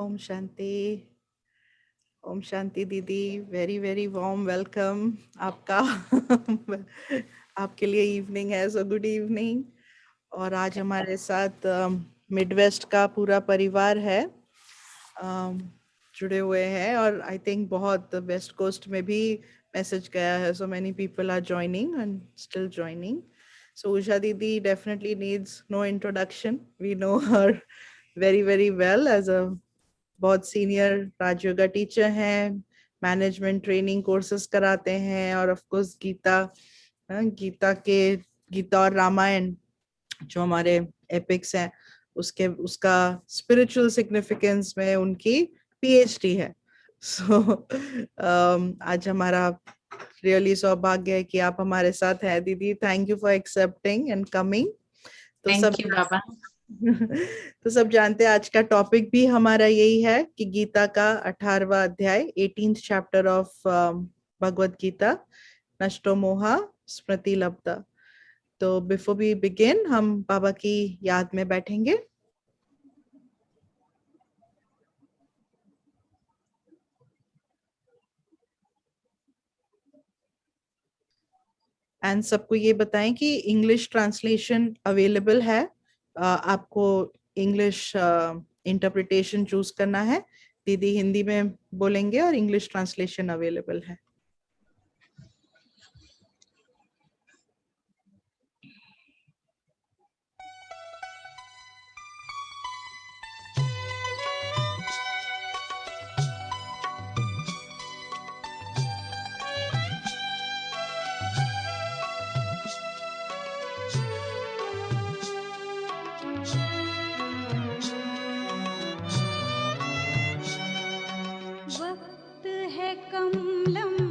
ओम शांति। ओम शांति दीदी, very very warm welcome आपका। आपके लिए इवनिंग है, सो गुड इवनिंग। और आज हमारे साथ मिडवेस्ट का पूरा परिवार है, जुड़े हुए हैं। और आई थिंक बहुत वेस्ट कोस्ट में भी मैसेज गया है, so many people are joining and still joining. So Usha Didi definitely needs no introduction. We know her very very well as a बहुत सीनियर राजयोगा टीचर हैं, मैनेजमेंट ट्रेनिंग कोर्सेज कराते हैं, और of course Gita और रामायण जो हमारे एपिक्स हैं उसका स्पिरिचुअल सिग्निफिकेंस में उनकी पीएचडी है। सो आज हमारा रियली सौभाग्य है कि आप हमारे साथ हैं दीदी। Thank you for accepting and coming. तो थैंक यू बाबा। तो सब जानते हैं आज का टॉपिक भी हमारा यही है कि गीता का 18वां अध्याय 18th chapter of Bhagavad Gita, नष्टो मोहा स्मृति लब्धा। तो बिफोर वी बिगिन हम बाबा की याद में बैठेंगे। एंड सबको ये बताएं कि इंग्लिश ट्रांसलेशन अवेलेबल है। आपको इंग्लिश इंटरप्रिटेशन चूज करना है। दीदी हिंदी में बोलेंगे और इंग्लिश ट्रांसलेशन अवेलेबल है। वक्त है कम लम्बा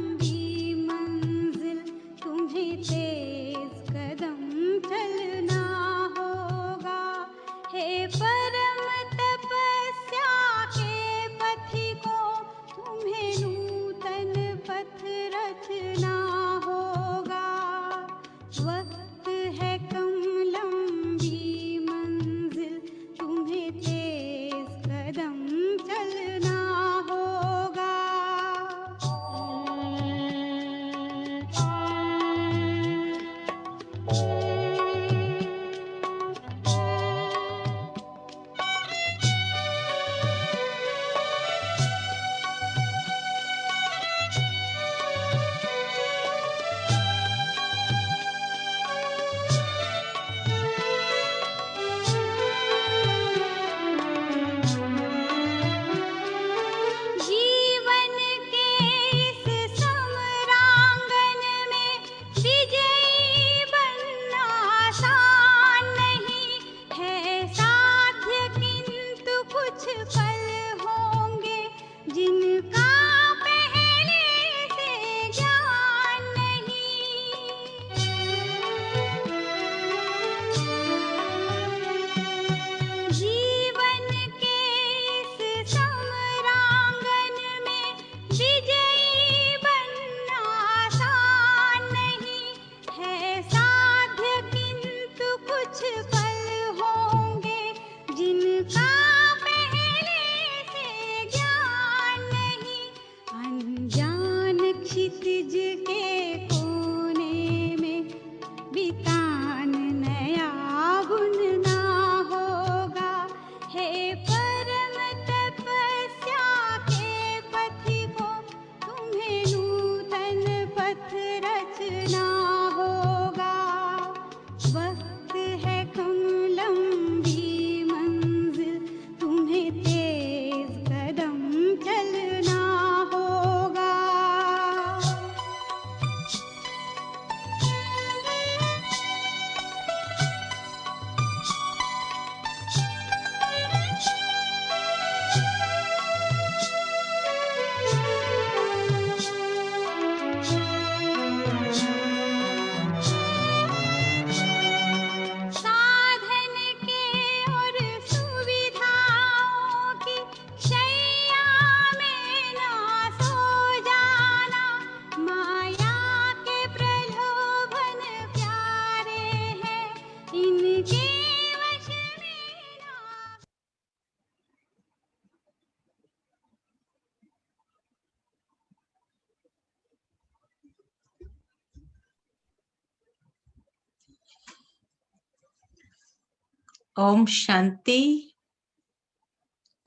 ओम शांति,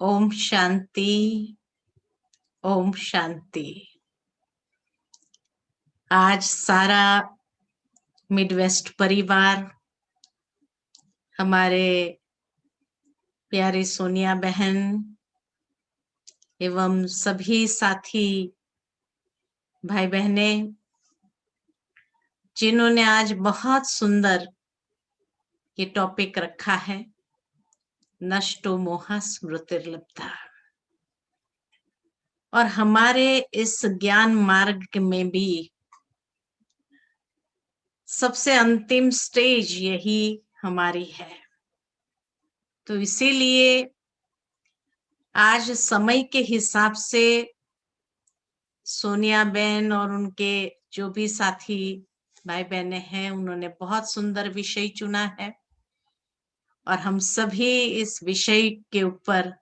ओम शांति, ओम शांति। आज सारा मिडवेस्ट परिवार, हमारे प्यारी सोनिया बहन एवं सभी साथी भाई बहने, जिन्होंने आज बहुत सुंदर ये टॉपिक रखा है, नष्टो मोहा स्मृतिर्लब्धा। और हमारे इस ज्ञान मार्ग में भी सबसे अंतिम स्टेज यही हमारी है। तो इसीलिए आज समय के हिसाब से सोनिया बहन और उनके जो भी साथी भाई बहने हैं, उन्होंने बहुत सुंदर विषय चुना है और हम सभी इस विषय के ऊपर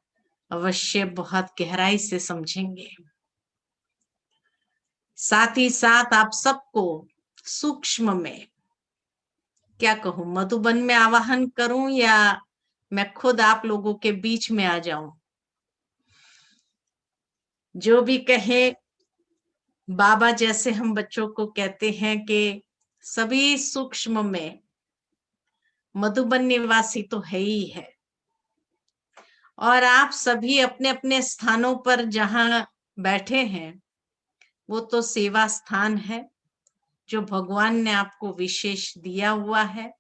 अवश्य बहुत गहराई से समझेंगे। साथ ही साथ आप सबको सूक्ष्म में, क्या कहूं, मधुबन में आवाहन करूं या मैं खुद आप लोगों के बीच में आ जाऊं, जो भी कहे। बाबा जैसे हम बच्चों को कहते हैं कि सभी सूक्ष्म में मधुबन निवासी तो है ही है, और आप सभी अपने अपने स्थानों पर जहां बैठे हैं वो तो सेवा स्थान है जो भगवान ने आपको विशेष दिया हुआ है,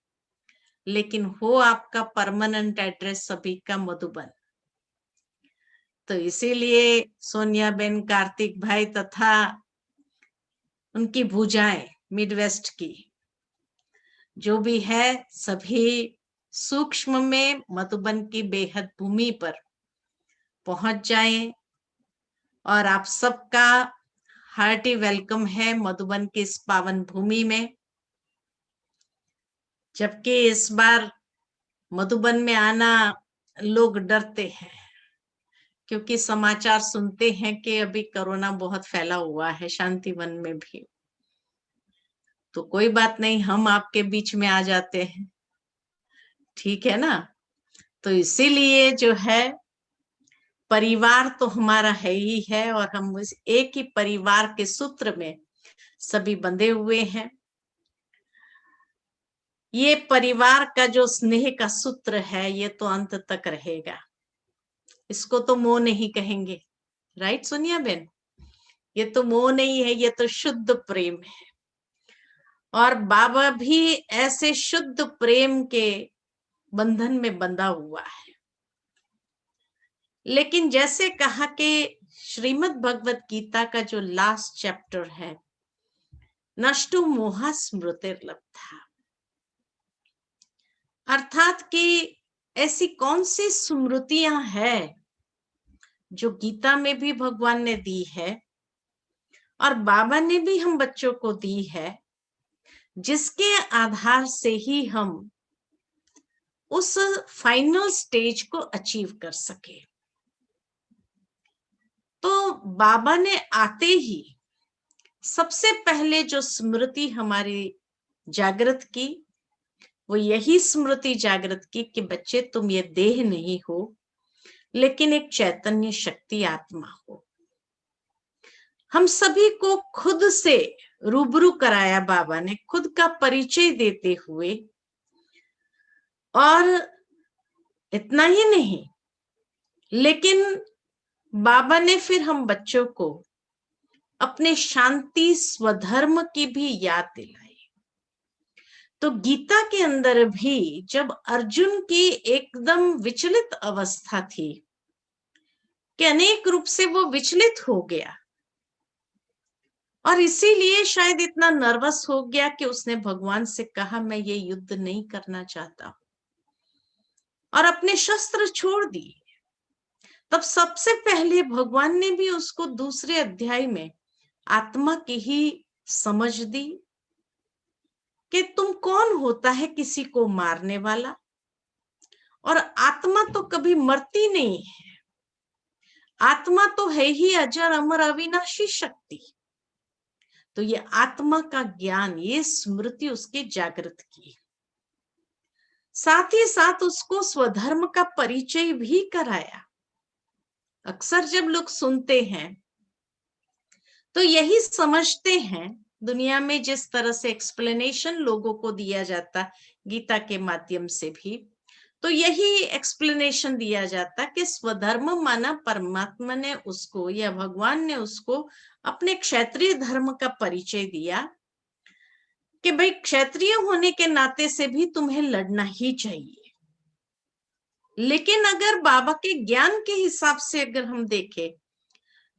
लेकिन हो आपका परमानेंट एड्रेस सभी का मधुबन। तो इसीलिए सोनिया बेन, कार्तिक भाई तथा उनकी भुजाएं मिडवेस्ट की जो भी है, सभी सूक्ष्म में मधुबन की बेहद भूमि पर पहुंच जाएं। और आप सबका हार्टी वेलकम है मधुबन की इस पावन भूमि में। जबकि इस बार मधुबन में आना लोग डरते हैं, क्योंकि समाचार सुनते हैं कि अभी कोरोना बहुत फैला हुआ है शांतिवन में भी। तो कोई बात नहीं, हम आपके बीच में आ जाते हैं, ठीक है ना। तो इसीलिए जो है, परिवार तो हमारा है ही है और हम उस एक ही परिवार के सूत्र में सभी बंधे हुए हैं। ये परिवार का जो स्नेह का सूत्र है, ये तो अंत तक रहेगा, इसको तो मोह नहीं कहेंगे। राइट सोनिया बेन, ये तो मोह नहीं है, ये तो शुद्ध प्रेम है। और बाबा भी ऐसे शुद्ध प्रेम के बंधन में बंधा हुआ है। लेकिन जैसे कहा कि श्रीमद् भगवत गीता का जो लास्ट चैप्टर है, नष्टो मोहा स्मृतिर्लब्धा, अर्थात कि ऐसी कौन सी स्मृतियां हैं जो गीता में भी भगवान ने दी है और बाबा ने भी हम बच्चों को दी है, जिसके आधार से ही हम उस फाइनल स्टेज को अचीव कर सके। तो बाबा ने आते ही सबसे पहले जो स्मृति हमारी जागृत की, वो यही स्मृति जागृत की कि बच्चे, तुम ये देह नहीं हो, लेकिन एक चैतन्य शक्ति आत्मा हो। हम सभी को खुद से रूबरू कराया बाबा ने, खुद का परिचय देते हुए। और इतना ही नहीं, लेकिन बाबा ने फिर हम बच्चों को अपने शांति स्वधर्म की भी याद दिलाई। तो गीता के अंदर भी जब अर्जुन की एकदम विचलित अवस्था थी कि अनेक रूप से वो विचलित हो गया, और इसीलिए शायद इतना नर्वस हो गया कि उसने भगवान से कहा, मैं ये युद्ध नहीं करना चाहता, और अपने शस्त्र छोड़ दिए। तब सबसे पहले भगवान ने भी उसको दूसरे अध्याय में आत्मा की ही समझ दी कि तुम कौन होता है किसी को मारने वाला, और आत्मा तो कभी मरती नहीं है, आत्मा तो है ही अजर अमर अविनाशी शक्ति। तो ये आत्मा का ज्ञान, ये स्मृति उसकी जागृत की। साथ ही साथ उसको स्वधर्म का परिचय भी कराया। अक्सर जब लोग सुनते हैं तो यही समझते हैं, दुनिया में जिस तरह से एक्सप्लेनेशन लोगों को दिया जाता गीता के माध्यम से भी, तो यही एक्सप्लेनेशन दिया जाता कि स्वधर्म माना परमात्मा ने उसको या भगवान ने उसको अपने क्षत्रिय धर्म का परिचय दिया कि भाई क्षत्रिय होने के नाते से भी तुम्हें लड़ना ही चाहिए। लेकिन अगर बाबा के ज्ञान के हिसाब से अगर हम देखें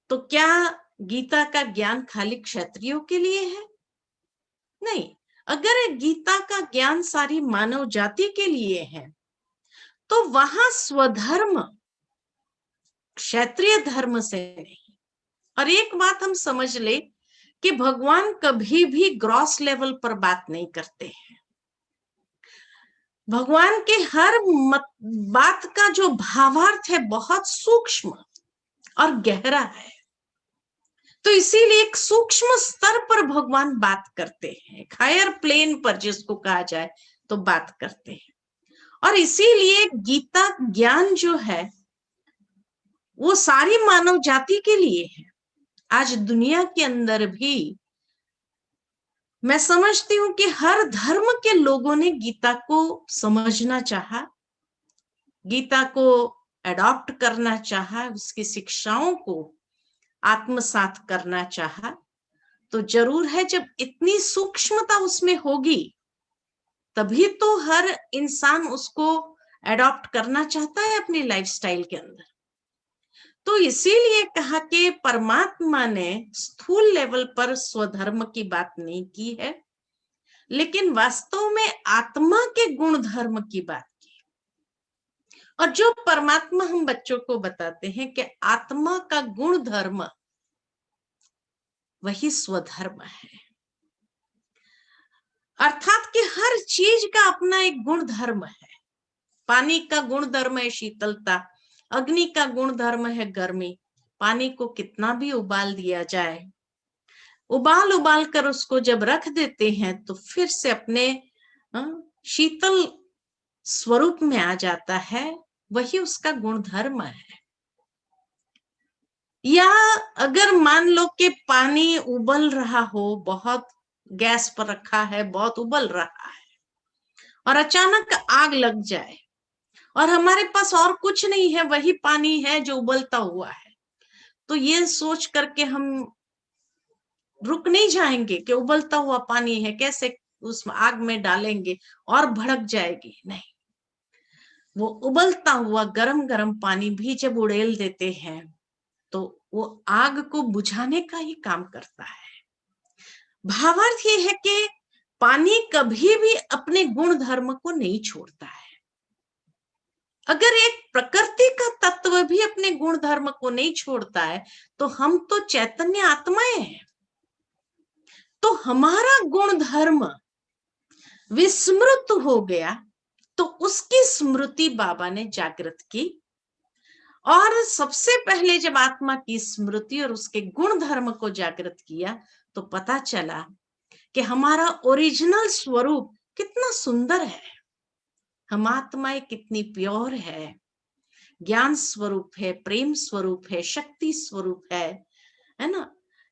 तो क्या गीता का ज्ञान खाली क्षत्रियों के लिए है? नहीं। अगर गीता का ज्ञान सारी मानव जाति के लिए है तो वहां स्वधर्म क्षत्रिय धर्म से नहीं। और एक बात हम समझ ले कि भगवान कभी भी ग्रॉस लेवल पर बात नहीं करते हैं। भगवान के हर बात का जो भावार्थ है बहुत सूक्ष्म और गहरा है। तो इसीलिए एक सूक्ष्म स्तर पर भगवान बात करते हैं, एक हायर प्लेन पर जिसको कहा जाए तो बात करते हैं। और इसीलिए गीता ज्ञान जो है वो सारी मानव जाति के लिए है। आज दुनिया के अंदर भी मैं समझती हूं कि हर धर्म के लोगों ने गीता को समझना चाहा, गीता को एडॉप्ट करना चाहा, उसकी शिक्षाओं को आत्मसात करना चाहा। तो जरूर है जब इतनी सूक्ष्मता उसमें होगी तभी तो हर इंसान उसको एडॉप्ट करना चाहता है अपनी लाइफस्टाइल के अंदर। तो इसीलिए कहा कि परमात्मा ने स्थूल लेवल पर स्वधर्म की बात नहीं की है, लेकिन वास्तव में आत्मा के गुण धर्म की बात की। और जो परमात्मा हम बच्चों को बताते हैं कि आत्मा का गुण धर्म वही स्वधर्म है। अर्थात कि हर चीज का अपना एक गुण धर्म है। पानी का गुण धर्म है शीतलता, अग्नि का गुण धर्म है गर्मी। पानी को कितना भी उबाल दिया जाए, उबाल उबाल कर उसको जब रख देते हैं तो फिर से अपने शीतल स्वरूप में आ जाता है, वही उसका गुण धर्म है। या अगर मान लो कि पानी उबल रहा हो, बहुत गैस पर रखा है, बहुत उबल रहा है और अचानक आग लग जाए और हमारे पास और कुछ नहीं है, वही पानी है जो उबलता हुआ है, तो ये सोच करके हम रुक नहीं जाएंगे कि उबलता हुआ पानी है, कैसे उस आग में डालेंगे और भड़क जाएगी। नहीं, वो उबलता हुआ गरम गरम पानी भी जब उड़ेल देते हैं तो वो आग को बुझाने का ही काम करता है। भावार्थ ये है कि पानी कभी भी अपने गुण धर्म को नहीं छोड़ता है। अगर एक प्रकृति का तत्व भी अपने गुण धर्म को नहीं छोड़ता है तो हम तो चैतन्य आत्माएं हैं। तो हमारा गुण धर्म विस्मृत हो गया तो उसकी स्मृति बाबा ने जागृत की। और सबसे पहले जब आत्मा की स्मृति और उसके गुण धर्म को जागृत किया तो पता चला कि हमारा ओरिजिनल स्वरूप कितना सुंदर है, हम आत्माएं कितनी प्योर है, ज्ञान स्वरूप है, प्रेम स्वरूप है, शक्ति स्वरूप है ना,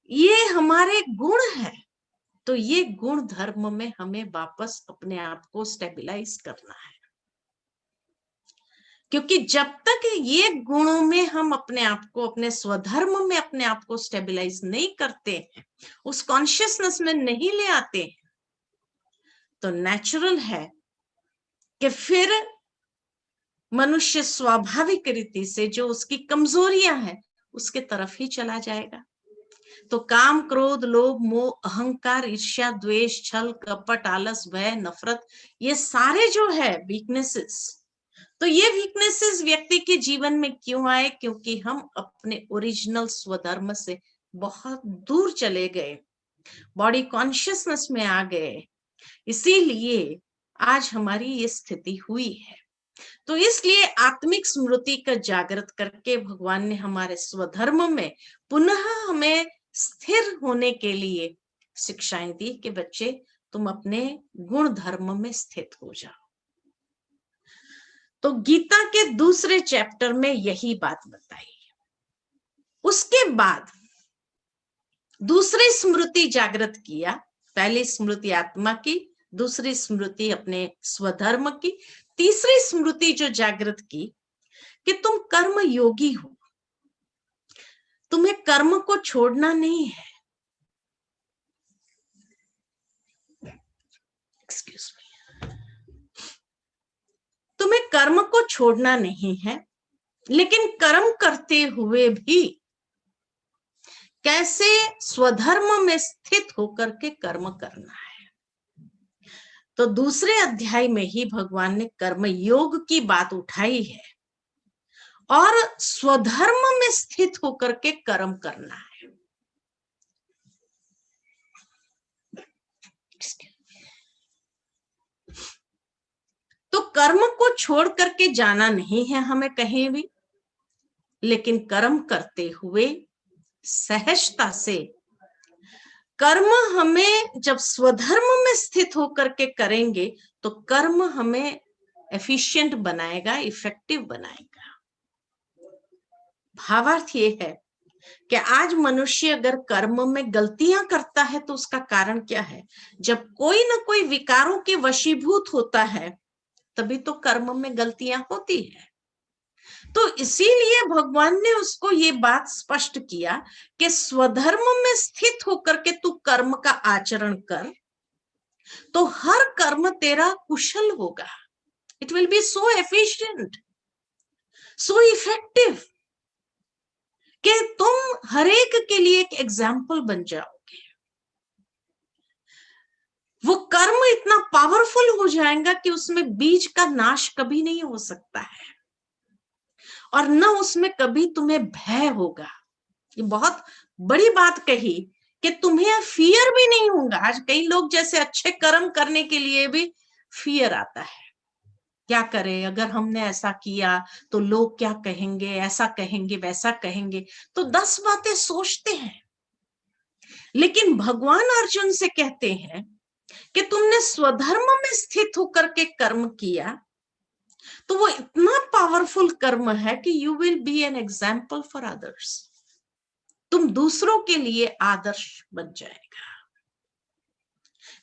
ये हमारे गुण है। तो ये गुण धर्म में हमें वापस अपने आप को स्टेबलाइज करना है, क्योंकि जब तक ये गुणों में हम अपने आप को, अपने स्वधर्म में अपने आप को स्टेबलाइज नहीं करते हैं, उस कॉन्शियसनेस में नहीं ले आते हैं, तो नेचुरल है कि फिर मनुष्य स्वाभाविक रीति से जो उसकी कमजोरियां हैं उसके तरफ ही चला जाएगा। तो काम, क्रोध, लोभ, मोह, अहंकार, ईर्ष्या, द्वेष, छल, कपट, आलस, भय, नफरत, ये सारे जो है वीकनेसेस, तो ये वीकनेसेस व्यक्ति के जीवन में क्यों आए? क्योंकि हम अपने ओरिजिनल स्वधर्म से बहुत दूर चले गए, बॉडी कॉन्शियसनेस में आ गए, इसीलिए आज हमारी ये स्थिति हुई है। तो इसलिए आत्मिक स्मृति का जागृत करके भगवान ने हमारे स्वधर्म में पुनः हमें स्थिर होने के लिए शिक्षाएं दी कि बच्चे तुम अपने गुण धर्म में स्थित हो जाओ। तो गीता के दूसरे चैप्टर में यही बात बताई है। उसके बाद दूसरी स्मृति जागृत किया। पहली स्मृति आत्मा की, दूसरी स्मृति अपने स्वधर्म की, तीसरी स्मृति जो जागृत की कि तुम कर्म योगी हो, तुम्हें कर्म को छोड़ना नहीं है। एक्सक्यूज मी, तुम्हें कर्म को छोड़ना नहीं है, लेकिन कर्म करते हुए भी कैसे स्वधर्म में स्थित होकर के कर्म करना है। तो दूसरे अध्याय में ही भगवान ने कर्म योग की बात उठाई है और स्वधर्म में स्थित होकर के कर्म करना है। तो कर्म को छोड़ करके जाना नहीं है हमें कहीं भी, लेकिन कर्म करते हुए सहजता से कर्म हमें जब स्वधर्म में स्थित होकर के करेंगे तो कर्म हमें एफिशिएंट बनाएगा, इफेक्टिव बनाएगा। भावार्थ ये है कि आज मनुष्य अगर कर्म में गलतियां करता है तो उसका कारण क्या है? जब कोई ना कोई विकारों के वशीभूत होता है तभी तो कर्म में गलतियां होती है। तो इसीलिए भगवान ने उसको ये बात स्पष्ट किया कि स्वधर्म में स्थित होकर के तू कर्म का आचरण कर तो हर कर्म तेरा कुशल होगा। It will be so efficient, so effective कि तुम हर एक के लिए एक एग्जाम्पल बन जाओगे। वो कर्म इतना पावरफुल हो जाएगा कि उसमें बीज का नाश कभी नहीं हो सकता है और न उसमें कभी तुम्हें भय होगा। ये बहुत बड़ी बात कही कि तुम्हें फियर भी नहीं होगा। आज कई लोग जैसे अच्छे कर्म करने के लिए भी फियर आता है, क्या करें अगर हमने ऐसा किया तो लोग क्या कहेंगे, ऐसा कहेंगे वैसा कहेंगे, तो 10 बातें सोचते हैं। लेकिन भगवान अर्जुन से कहते हैं कि तुमने स्वधर्म में स्थित होकर के कर्म किया तो वो इतना पावरफुल कर्म है कि you will be an example for others. तुम दूसरों के लिए आदर्श बन जाएगा।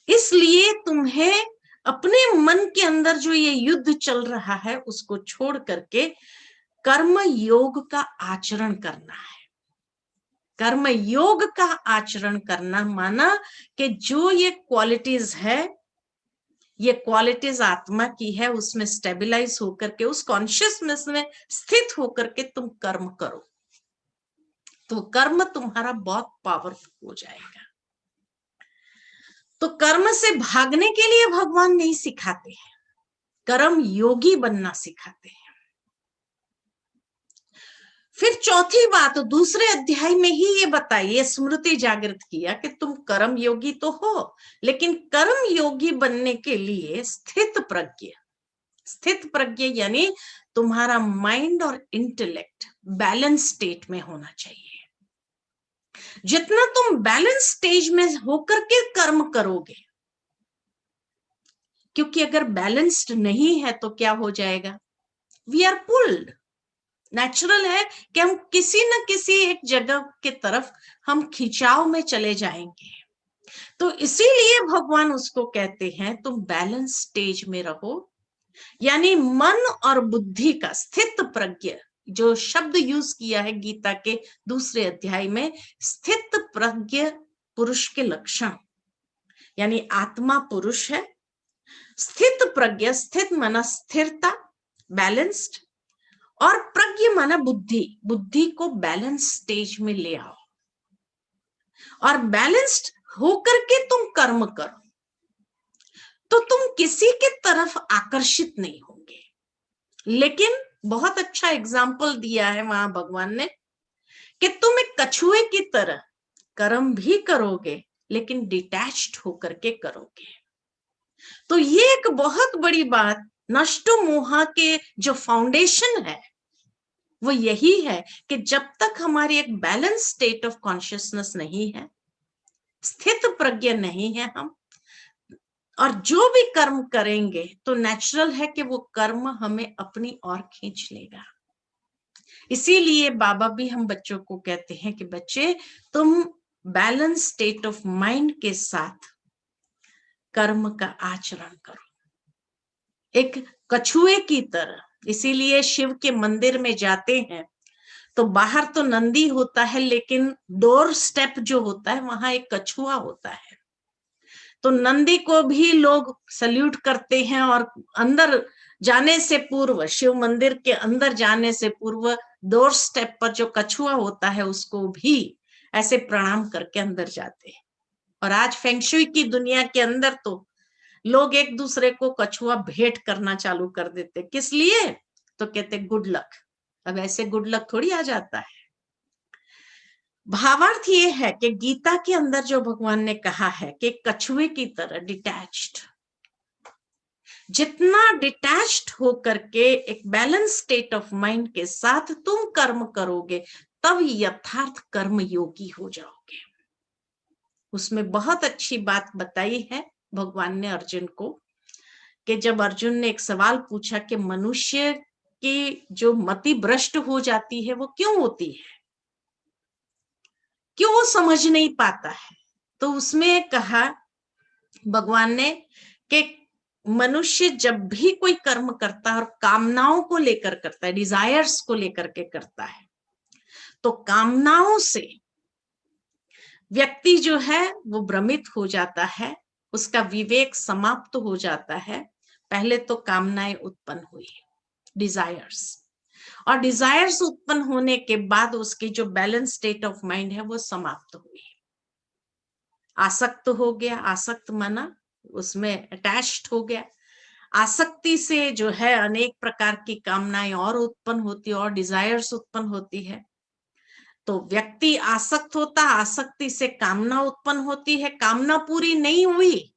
इसलिए तुम्हें अपने मन के अंदर जो ये युद्ध चल रहा है उसको छोड़ करके कर्म योग का आचरण करना है। कर्म योग का आचरण करना माना कि जो ये क्वालिटीज है, ये क्वालिटीज आत्मा की है, उसमें स्टेबलाइज होकर के उस कॉन्शियसनेस में स्थित होकर के तुम कर्म करो तो कर्म तुम्हारा बहुत पावरफुल हो जाएगा। तो कर्म से भागने के लिए भगवान नहीं सिखाते हैं, कर्म योगी बनना सिखाते हैं। फिर चौथी बात दूसरे अध्याय में ही ये बताइए, स्मृति जागृत किया कि तुम कर्म योगी तो हो, लेकिन कर्म योगी बनने के लिए स्थित प्रज्ञ, स्थित प्रज्ञ यानी तुम्हारा माइंड और इंटेलेक्ट बैलेंस स्टेट में होना चाहिए। जितना तुम बैलेंस स्टेज में होकर के कर्म करोगे, क्योंकि अगर बैलेंस्ड नहीं है तो क्या हो जाएगा? We are pulled. नेचुरल है कि हम किसी न किसी एक जगह के तरफ हम खिंचाव में चले जाएंगे। तो इसीलिए भगवान उसको कहते हैं तुम बैलेंस स्टेज में रहो, यानी मन और बुद्धि का स्थित प्रज्ञ, जो शब्द यूज किया है गीता के दूसरे अध्याय में, स्थित प्रज्ञ पुरुष के लक्षण, यानी आत्मा पुरुष है। स्थित प्रज्ञ, स्थित माना स्थिरता, बैलेंस्ड, और प्रज्ञ माना बुद्धि, बुद्धि को बैलेंस स्टेज में ले आओ और बैलेंस्ड होकर के तुम कर्म करो तो तुम किसी के तरफ आकर्षित नहीं होंगे। लेकिन बहुत अच्छा एग्जाम्पल दिया है वहां भगवान ने कि तुम एक कछुए की तरह कर्म भी करोगे लेकिन डिटैच्ड होकर के करोगे। तो ये एक बहुत बड़ी बात, नष्टो मोहा के जो फाउंडेशन है वो यही है कि जब तक हमारी एक बैलेंस स्टेट ऑफ कॉन्शियसनेस नहीं है, स्थित प्रज्ञ नहीं है हम, और जो भी कर्म करेंगे तो नेचुरल है कि वो कर्म हमें अपनी ओर खींच लेगा। इसीलिए बाबा भी हम बच्चों को कहते हैं कि बच्चे तुम बैलेंस स्टेट ऑफ माइंड के साथ कर्म का आचरण करो, एक कछुए की तरह। इसीलिए शिव के मंदिर में जाते हैं तो बाहर तो नंदी होता है, लेकिन डोर स्टेप जो होता है वहां एक कछुआ होता है। तो नंदी को भी लोग सल्यूट करते हैं, और अंदर जाने से पूर्व, शिव मंदिर के अंदर जाने से पूर्व डोर स्टेप पर जो कछुआ होता है उसको भी ऐसे प्रणाम करके अंदर जाते हैं। और आज फेंगशुई की दुनिया के अंदर तो लोग एक दूसरे को कछुआ भेंट करना चालू कर देते। किस लिए? तो कहते गुड लक। अब ऐसे गुड लक थोड़ी आ जाता है। भावार्थ ये है कि गीता के अंदर जो भगवान ने कहा है कि कछुए की तरह डिटैच्ड, जितना डिटैच्ड होकर के एक बैलेंस स्टेट ऑफ माइंड के साथ तुम कर्म करोगे तब यथार्थ कर्म योगी हो जाओगे। उसमें बहुत अच्छी बात बताई है भगवान ने अर्जुन को, कि जब अर्जुन ने एक सवाल पूछा कि मनुष्य की जो मति भ्रष्ट हो जाती है वो क्यों होती है, क्यों वो समझ नहीं पाता है, तो उसमें कहा भगवान ने कि मनुष्य जब भी कोई कर्म करता है और कामनाओं को लेकर करता है, डिजायर्स को लेकर के करता है, तो कामनाओं से व्यक्ति जो है वो भ्रमित हो जाता है, उसका विवेक समाप्त हो जाता है। पहले तो कामनाएं उत्पन्न हुई, डिजायर्स, और डिजायर्स उत्पन्न होने के बाद उसकी जो बैलेंस स्टेट ऑफ माइंड है वो समाप्त हुई, आसक्त हो गया। आसक्त माना उसमें अटैच्ड हो गया। आसक्ति से जो है अनेक प्रकार की कामनाएं और उत्पन्न होती और डिजायर्स उत्पन्न होती है। तो व्यक्ति आसक्त होता, आसक्ति से कामना उत्पन्न होती है, कामना पूरी नहीं हुई,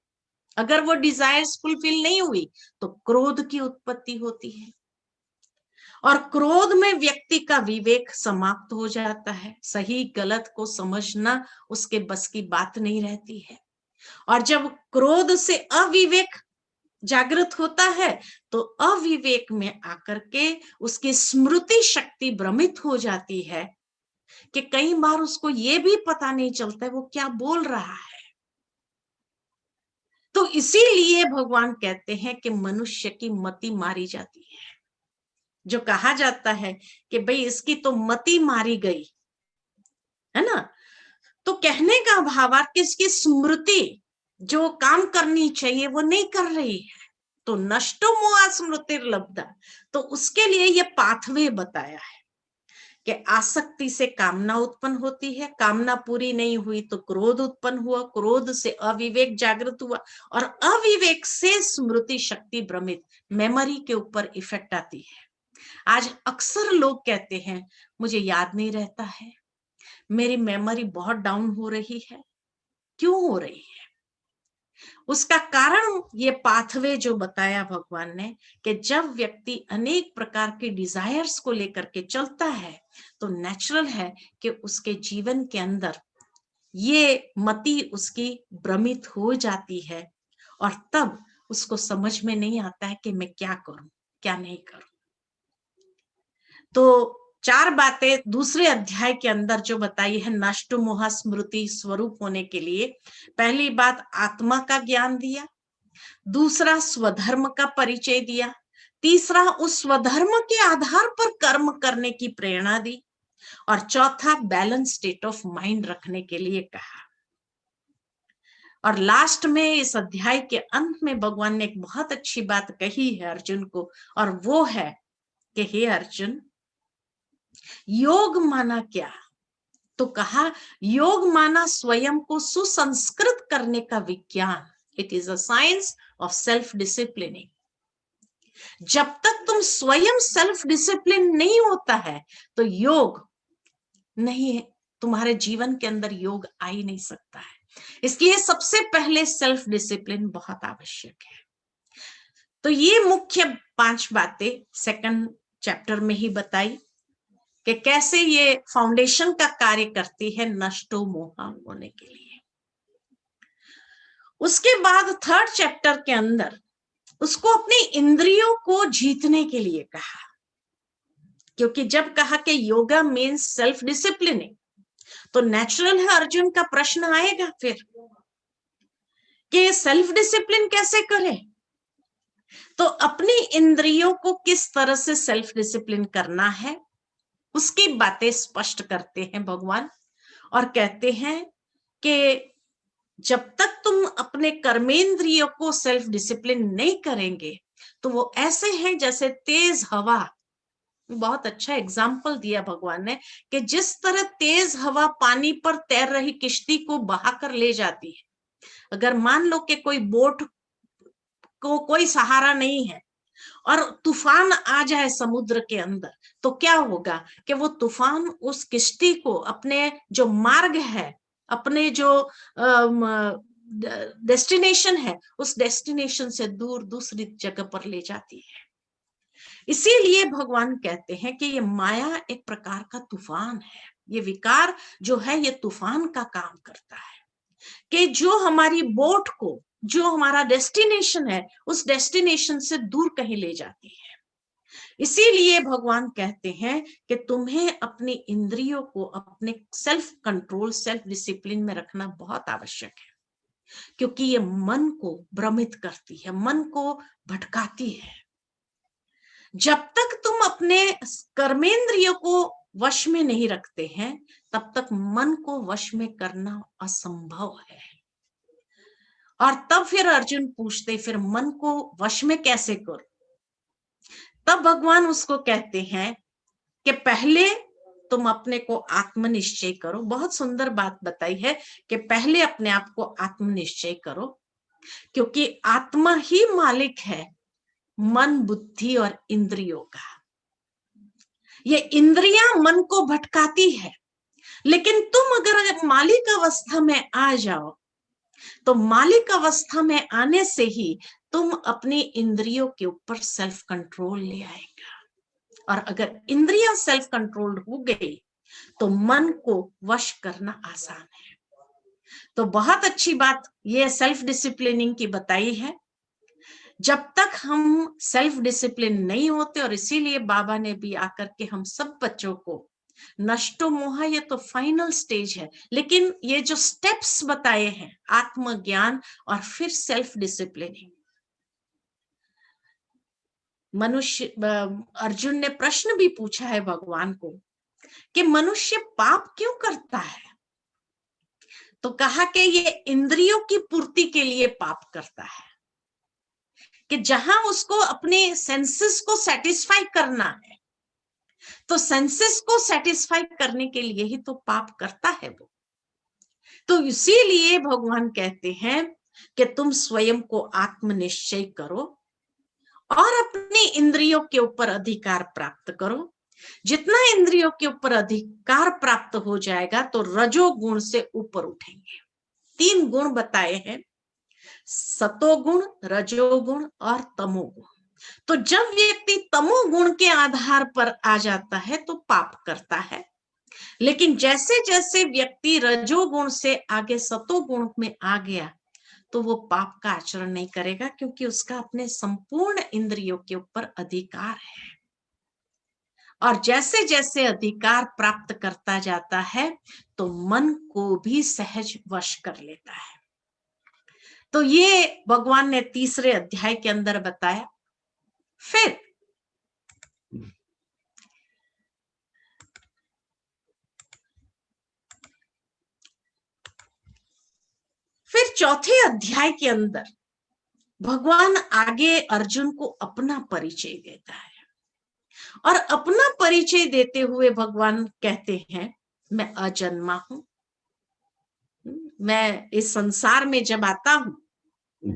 अगर वो डिजायर्स फुलफिल नहीं हुई तो क्रोध की उत्पत्ति होती है, और क्रोध में व्यक्ति का विवेक समाप्त हो जाता है, सही गलत को समझना उसके बस की बात नहीं रहती है। और जब क्रोध से अविवेक जागृत होता है तो अविवेक में आकर के उसकी स्मृति शक्ति भ्रमित हो जाती है कि कई बार उसको ये भी पता नहीं चलता है वो क्या बोल रहा है। तो इसीलिए भगवान कहते हैं कि मनुष्य की मति मारी जाती है। जो कहा जाता है कि भाई इसकी तो मति मारी गई है ना, तो कहने का भावार्थ कि इसकी स्मृति जो काम करनी चाहिए वो नहीं कर रही है, तो नष्टो मोहा स्मृतिर्लब्धा। तो उसके लिए ये पाथवे बताया है कि आसक्ति से कामना उत्पन्न होती है, कामना पूरी नहीं हुई तो क्रोध उत्पन्न हुआ, क्रोध से अविवेक जागृत हुआ, और अविवेक से स्मृति शक्ति भ्रमित, मेमोरी के ऊपर इफेक्ट आती है। आज अक्सर लोग कहते हैं मुझे याद नहीं रहता है, मेरी मेमोरी बहुत डाउन हो रही है। क्यों हो रही है? उसका कारण ये पाथवे जो बताया भगवान ने, कि जब व्यक्ति अनेक प्रकार के डिजायर्स को लेकर के चलता है तो नेचुरल है कि उसके जीवन के अंदर ये मति उसकी भ्रमित हो जाती है, और तब उसको समझ में नहीं आता है कि मैं क्या करूं क्या नहीं करूं। तो 4 बातें दूसरे अध्याय के अंदर जो बताई है नष्ट मोह स्मृति स्वरूप होने के लिए। पहली बात आत्मा का ज्ञान दिया, दूसरा स्वधर्म का परिचय दिया, तीसरा उस स्वधर्म के आधार पर कर्म करने की प्रेरणा दी, और चौथा बैलेंस स्टेट ऑफ माइंड रखने के लिए कहा। और लास्ट में इस अध्याय के अंत में भगवान ने एक बहुत अच्छी बात कही है अर्जुन को, और वो है कि हे अर्जुन, योग माना क्या? तो कहा योग माना स्वयं को सुसंस्कृत करने का विज्ञान। It is a science of self disciplining. जब तक तुम स्वयं सेल्फ डिसिप्लिन नहीं होता है तो योग नहीं है, तुम्हारे जीवन के अंदर योग आ ही नहीं सकता है। इसलिए सबसे पहले सेल्फ डिसिप्लिन बहुत आवश्यक है। तो ये मुख्य 5 बातें सेकंड चैप्टर में ही बताई कि कैसे ये फाउंडेशन का कार्य करती है नष्टो मोहा होने के लिए। उसके बाद 3rd चैप्टर के अंदर उसको अपनी इंद्रियों को जीतने के लिए कहा, क्योंकि जब कहा कि योगा मीन्स सेल्फ डिसिप्लिनिंग, तो नेचुरल है अर्जुन का प्रश्न आएगा फिर कि सेल्फ डिसिप्लिन कैसे करें। तो अपनी इंद्रियों को किस तरह से सेल्फ डिसिप्लिन करना है उसकी बातें स्पष्ट करते हैं भगवान, और कहते हैं कि जब तक तुम अपने कर्मेंद्रियों को सेल्फ डिसिप्लिन नहीं करेंगे तो वो ऐसे हैं जैसे तेज हवा। बहुत अच्छा एग्जाम्पल दिया भगवान ने कि जिस तरह तेज हवा पानी पर तैर रही किश्ती को बहाकर ले जाती है, अगर मान लो कि कोई बोट को कोई सहारा नहीं है और तूफान आ जाए समुद्र के अंदर, तो क्या होगा कि वो तूफान उस किश्ती को अपने जो मार्ग है, अपने जो डेस्टिनेशन है, उस डेस्टिनेशन से दूर दूसरी जगह पर ले जाती है। इसीलिए भगवान कहते हैं कि ये माया एक प्रकार का तूफान है, ये विकार जो है ये तूफान का काम करता है कि जो हमारी बोट को, जो हमारा डेस्टिनेशन है, उस डेस्टिनेशन से दूर कहीं ले जाती है। इसीलिए भगवान कहते हैं कि तुम्हें अपनी इंद्रियों को अपने सेल्फ कंट्रोल, सेल्फ डिसिप्लिन में रखना बहुत आवश्यक है, क्योंकि ये मन को भ्रमित करती है, मन को भटकाती है। जब तक तुम अपने कर्मेंद्रियों को वश में नहीं रखते हैं तब तक मन को वश में करना असंभव है। और तब फिर अर्जुन पूछते फिर मन को वश में कैसे करो, तब भगवान उसको कहते हैं कि पहले तुम अपने को आत्मनिश्चय करो। बहुत सुंदर बात बताई है कि पहले अपने आप को आत्मनिश्चय करो, क्योंकि आत्मा ही मालिक है मन, बुद्धि और इंद्रियों का। ये इंद्रियां मन को भटकाती है, लेकिन तुम अगर मालिक अवस्था में आ जाओ तो मालिक अवस्था में आने से ही तुम अपनी इंद्रियों के ऊपर सेल्फ कंट्रोल ले आएगा। और अगर इंद्रियां सेल्फ कंट्रोल हो गई तो मन को वश करना आसान है। तो बहुत अच्छी बात ये सेल्फ डिसिप्लिनिंग की बताई है। जब तक हम सेल्फ डिसिप्लिन नहीं होते, और इसीलिए बाबा ने भी आकर के हम सब बच्चों को नष्टो मोह, ये तो फाइनल स्टेज है, लेकिन ये जो स्टेप्स बताए हैं, आत्मज्ञान और फिर सेल्फ डिसिप्लिनिंग। मनुष्य, अर्जुन ने प्रश्न भी पूछा है भगवान को कि मनुष्य पाप क्यों करता है, तो कहा कि ये इंद्रियों की पूर्ति के लिए पाप करता है, कि जहां उसको अपने सेंसेस को सेटिस्फाई करना है, तो सेंसेस को सेटिस्फाई करने के लिए ही तो पाप करता है वो। तो इसीलिए भगवान कहते हैं कि तुम स्वयं को आत्मनिश्चय करो और अपनी इंद्रियों के ऊपर अधिकार प्राप्त करो। जितना इंद्रियों के ऊपर अधिकार प्राप्त हो जाएगा तो रजोगुण से ऊपर उठेंगे। 3 गुण बताए हैं, सतोगुण, रजोगुण और तमोगुण। तो जब व्यक्ति तमोगुण के आधार पर आ जाता है तो पाप करता है, लेकिन जैसे जैसे व्यक्ति रजोगुण से आगे सतोगुण में आ गया तो वो पाप का आचरण नहीं करेगा, क्योंकि उसका अपने संपूर्ण इंद्रियों के ऊपर अधिकार है। और जैसे जैसे अधिकार प्राप्त करता जाता है तो मन को भी सहज वश कर लेता है। तो ये भगवान ने 3रे अध्याय के अंदर बताया। फिर 4थे अध्याय के अंदर भगवान आगे अर्जुन को अपना परिचय देता है, और अपना परिचय देते हुए भगवान कहते हैं मैं अजन्मा हूं। मैं इस संसार में जब आता हूं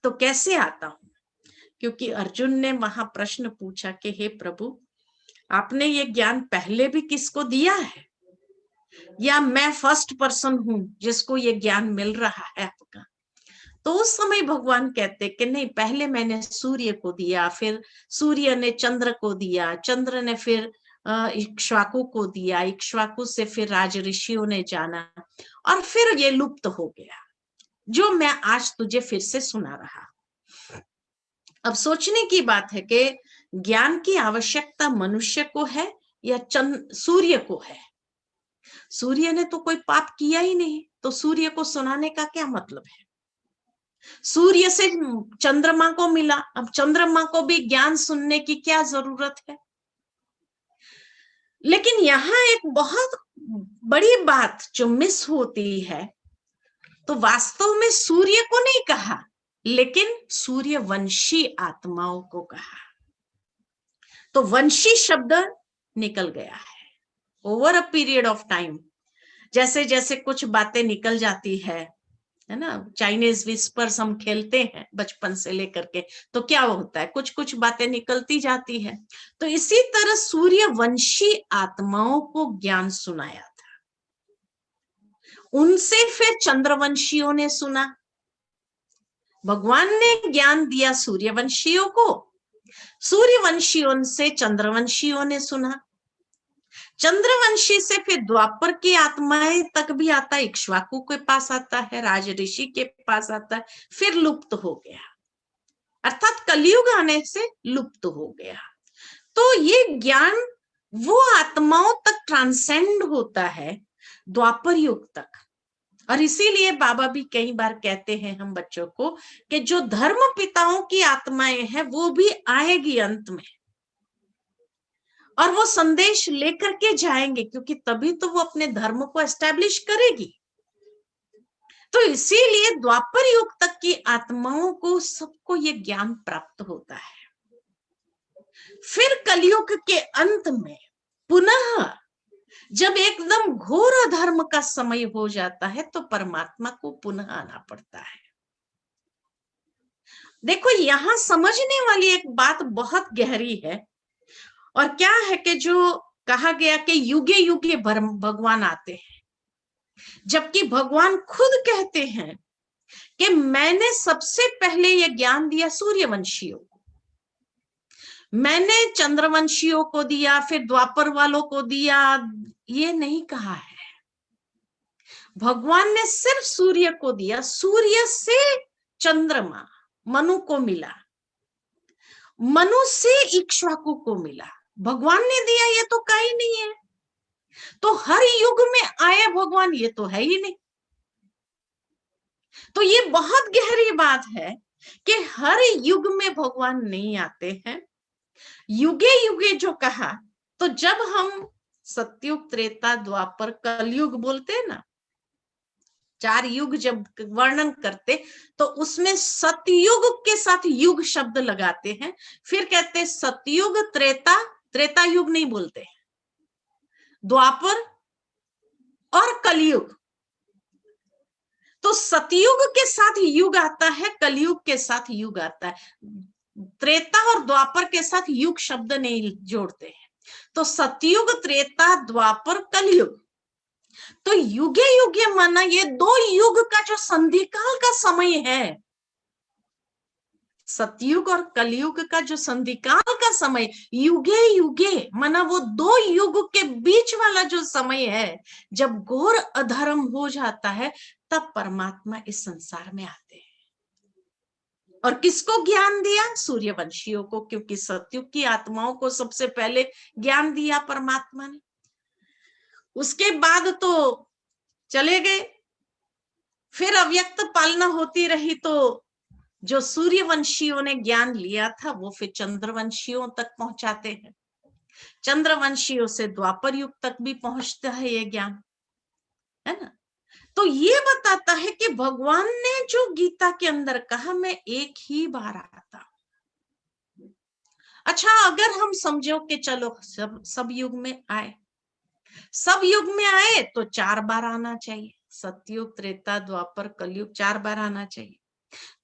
तो कैसे आता हूं, क्योंकि अर्जुन ने वहां प्रश्न पूछा कि हे प्रभु, आपने ये ज्ञान पहले भी किसको दिया है, या मैं फर्स्ट पर्सन हूं जिसको ये ज्ञान मिल रहा है आपका। तो उस समय भगवान कहते कि नहीं, पहले मैंने सूर्य को दिया, फिर सूर्य ने चंद्र को दिया, चंद्र ने फिर इक्ष्वाकु को दिया, इक्ष्वाकु से फिर राज ऋषियों ने जाना, और फिर ये लुप्त हो गया। जो मैं आज तुझे फिर से सुना रहा। अब सोचने की बात है कि ज्ञान की आवश्यकता मनुष्य को है या सूर्य को है। सूर्य ने तो कोई पाप किया ही नहीं, तो सूर्य को सुनाने का क्या मतलब है? सूर्य से चंद्रमा को मिला, अब चंद्रमा को भी ज्ञान सुनने की क्या जरूरत है? लेकिन यहाँ एक बहुत बड़ी बात जो मिस होती है, तो वास्तव में सूर्य को नहीं कहा, लेकिन सूर्यवंशी आत्माओं को कहा। तो वंशी शब्द निकल गया है over a period of time. जैसे जैसे कुछ बातें निकल जाती है ना, चाइनीज विस्पर्स हम खेलते हैं बचपन से लेकर के, तो क्या होता है, कुछ कुछ बातें निकलती जाती है। तो इसी तरह सूर्यवंशी आत्माओं को ज्ञान सुनाया था, उनसे फिर चंद्रवंशियों ने सुना। भगवान ने ज्ञान दिया सूर्यवंशियों को, सूर्यवंशियों से चंद्रवंशियों ने सुना, चंद्रवंशी से फिर द्वापर की आत्माएं तक भी आता है, इक्ष्वाकु के पास आता है, राज ऋषि के पास आता है, फिर लुप्त हो गया, अर्थात कलयुग आने से लुप्त हो गया। तो ये ज्ञान वो आत्माओं तक ट्रांसेंड होता है द्वापर युग तक। और इसीलिए बाबा भी कई बार कहते हैं हम बच्चों को कि जो धर्म पिताओं की आत्माएं हैं वो भी आएगी अंत में, और वो संदेश लेकर के जाएंगे, क्योंकि तभी तो वो अपने धर्म को एस्टैब्लिश करेगी। तो इसीलिए द्वापर युग तक की आत्माओं को सबको ये ज्ञान प्राप्त होता है। फिर कलयुग के अंत में पुनः जब एकदम घोर अधर्म का समय हो जाता है, तो परमात्मा को पुनः आना पड़ता है। देखो, यहां समझने वाली एक बात बहुत गहरी है, और क्या है कि जो कहा गया कि युगे युगे भगवान आते हैं, जबकि भगवान खुद कहते हैं कि मैंने सबसे पहले ये ज्ञान दिया सूर्यवंशियों को, मैंने चंद्रवंशियों को दिया, फिर द्वापर वालों को दिया, ये नहीं कहा है। भगवान ने सिर्फ सूर्य को दिया, सूर्य से चंद्रमा मनु को मिला, मनु से इक्ष्वाकु को मिला, भगवान ने दिया ये तो कहीं नहीं है। तो हर युग में आए भगवान ये तो है ही नहीं। तो ये बहुत गहरी बात है कि हर युग में भगवान नहीं आते हैं। युगे युगे जो कहा, तो जब हम सतयुग त्रेता द्वापर कलयुग बोलते हैं ना, 4 युग जब वर्णन करते, तो उसमें सतयुग के साथ युग शब्द लगाते हैं, फिर कहते हैं सतयुग त्रेता, त्रेता युग नहीं बोलते, द्वापर और कलयुग। तो सतयुग के साथ युग आता है, कलयुग के साथ युग आता है, त्रेता और द्वापर के साथ युग शब्द नहीं जोड़ते हैं। तो सतयुग, त्रेता, द्वापर, कलयुग, तो युगे युगे माना ये 2 युग का जो संधिकाल का समय है, सतयुग और कलयुग का जो संधिकाल का समय, युगे युगे माना वो 2 युग के बीच वाला जो समय है, जब घोर अधर्म हो जाता है, तब परमात्मा इस संसार में आते हैं। और किसको ज्ञान दिया? सूर्यवंशियों को, क्योंकि सतयुग की आत्माओं को सबसे पहले ज्ञान दिया परमात्मा ने। उसके बाद तो चले गए, फिर अव्यक्त पालना होती रही, तो जो सूर्यवंशियों ने ज्ञान लिया था वो फिर चंद्रवंशियों तक पहुंचाते हैं, चंद्रवंशियों से द्वापर युग तक भी पहुंचता है ये ज्ञान, है ना। तो ये बताता है कि भगवान ने जो गीता के अंदर कहा, मैं एक ही बार आता हूं। अच्छा, अगर हम समझो कि चलो सब युग में आए, सब युग में आए तो 4 बार आना चाहिए, सतयुग, त्रेता, द्वापर, कलयुग 4 बार आना चाहिए।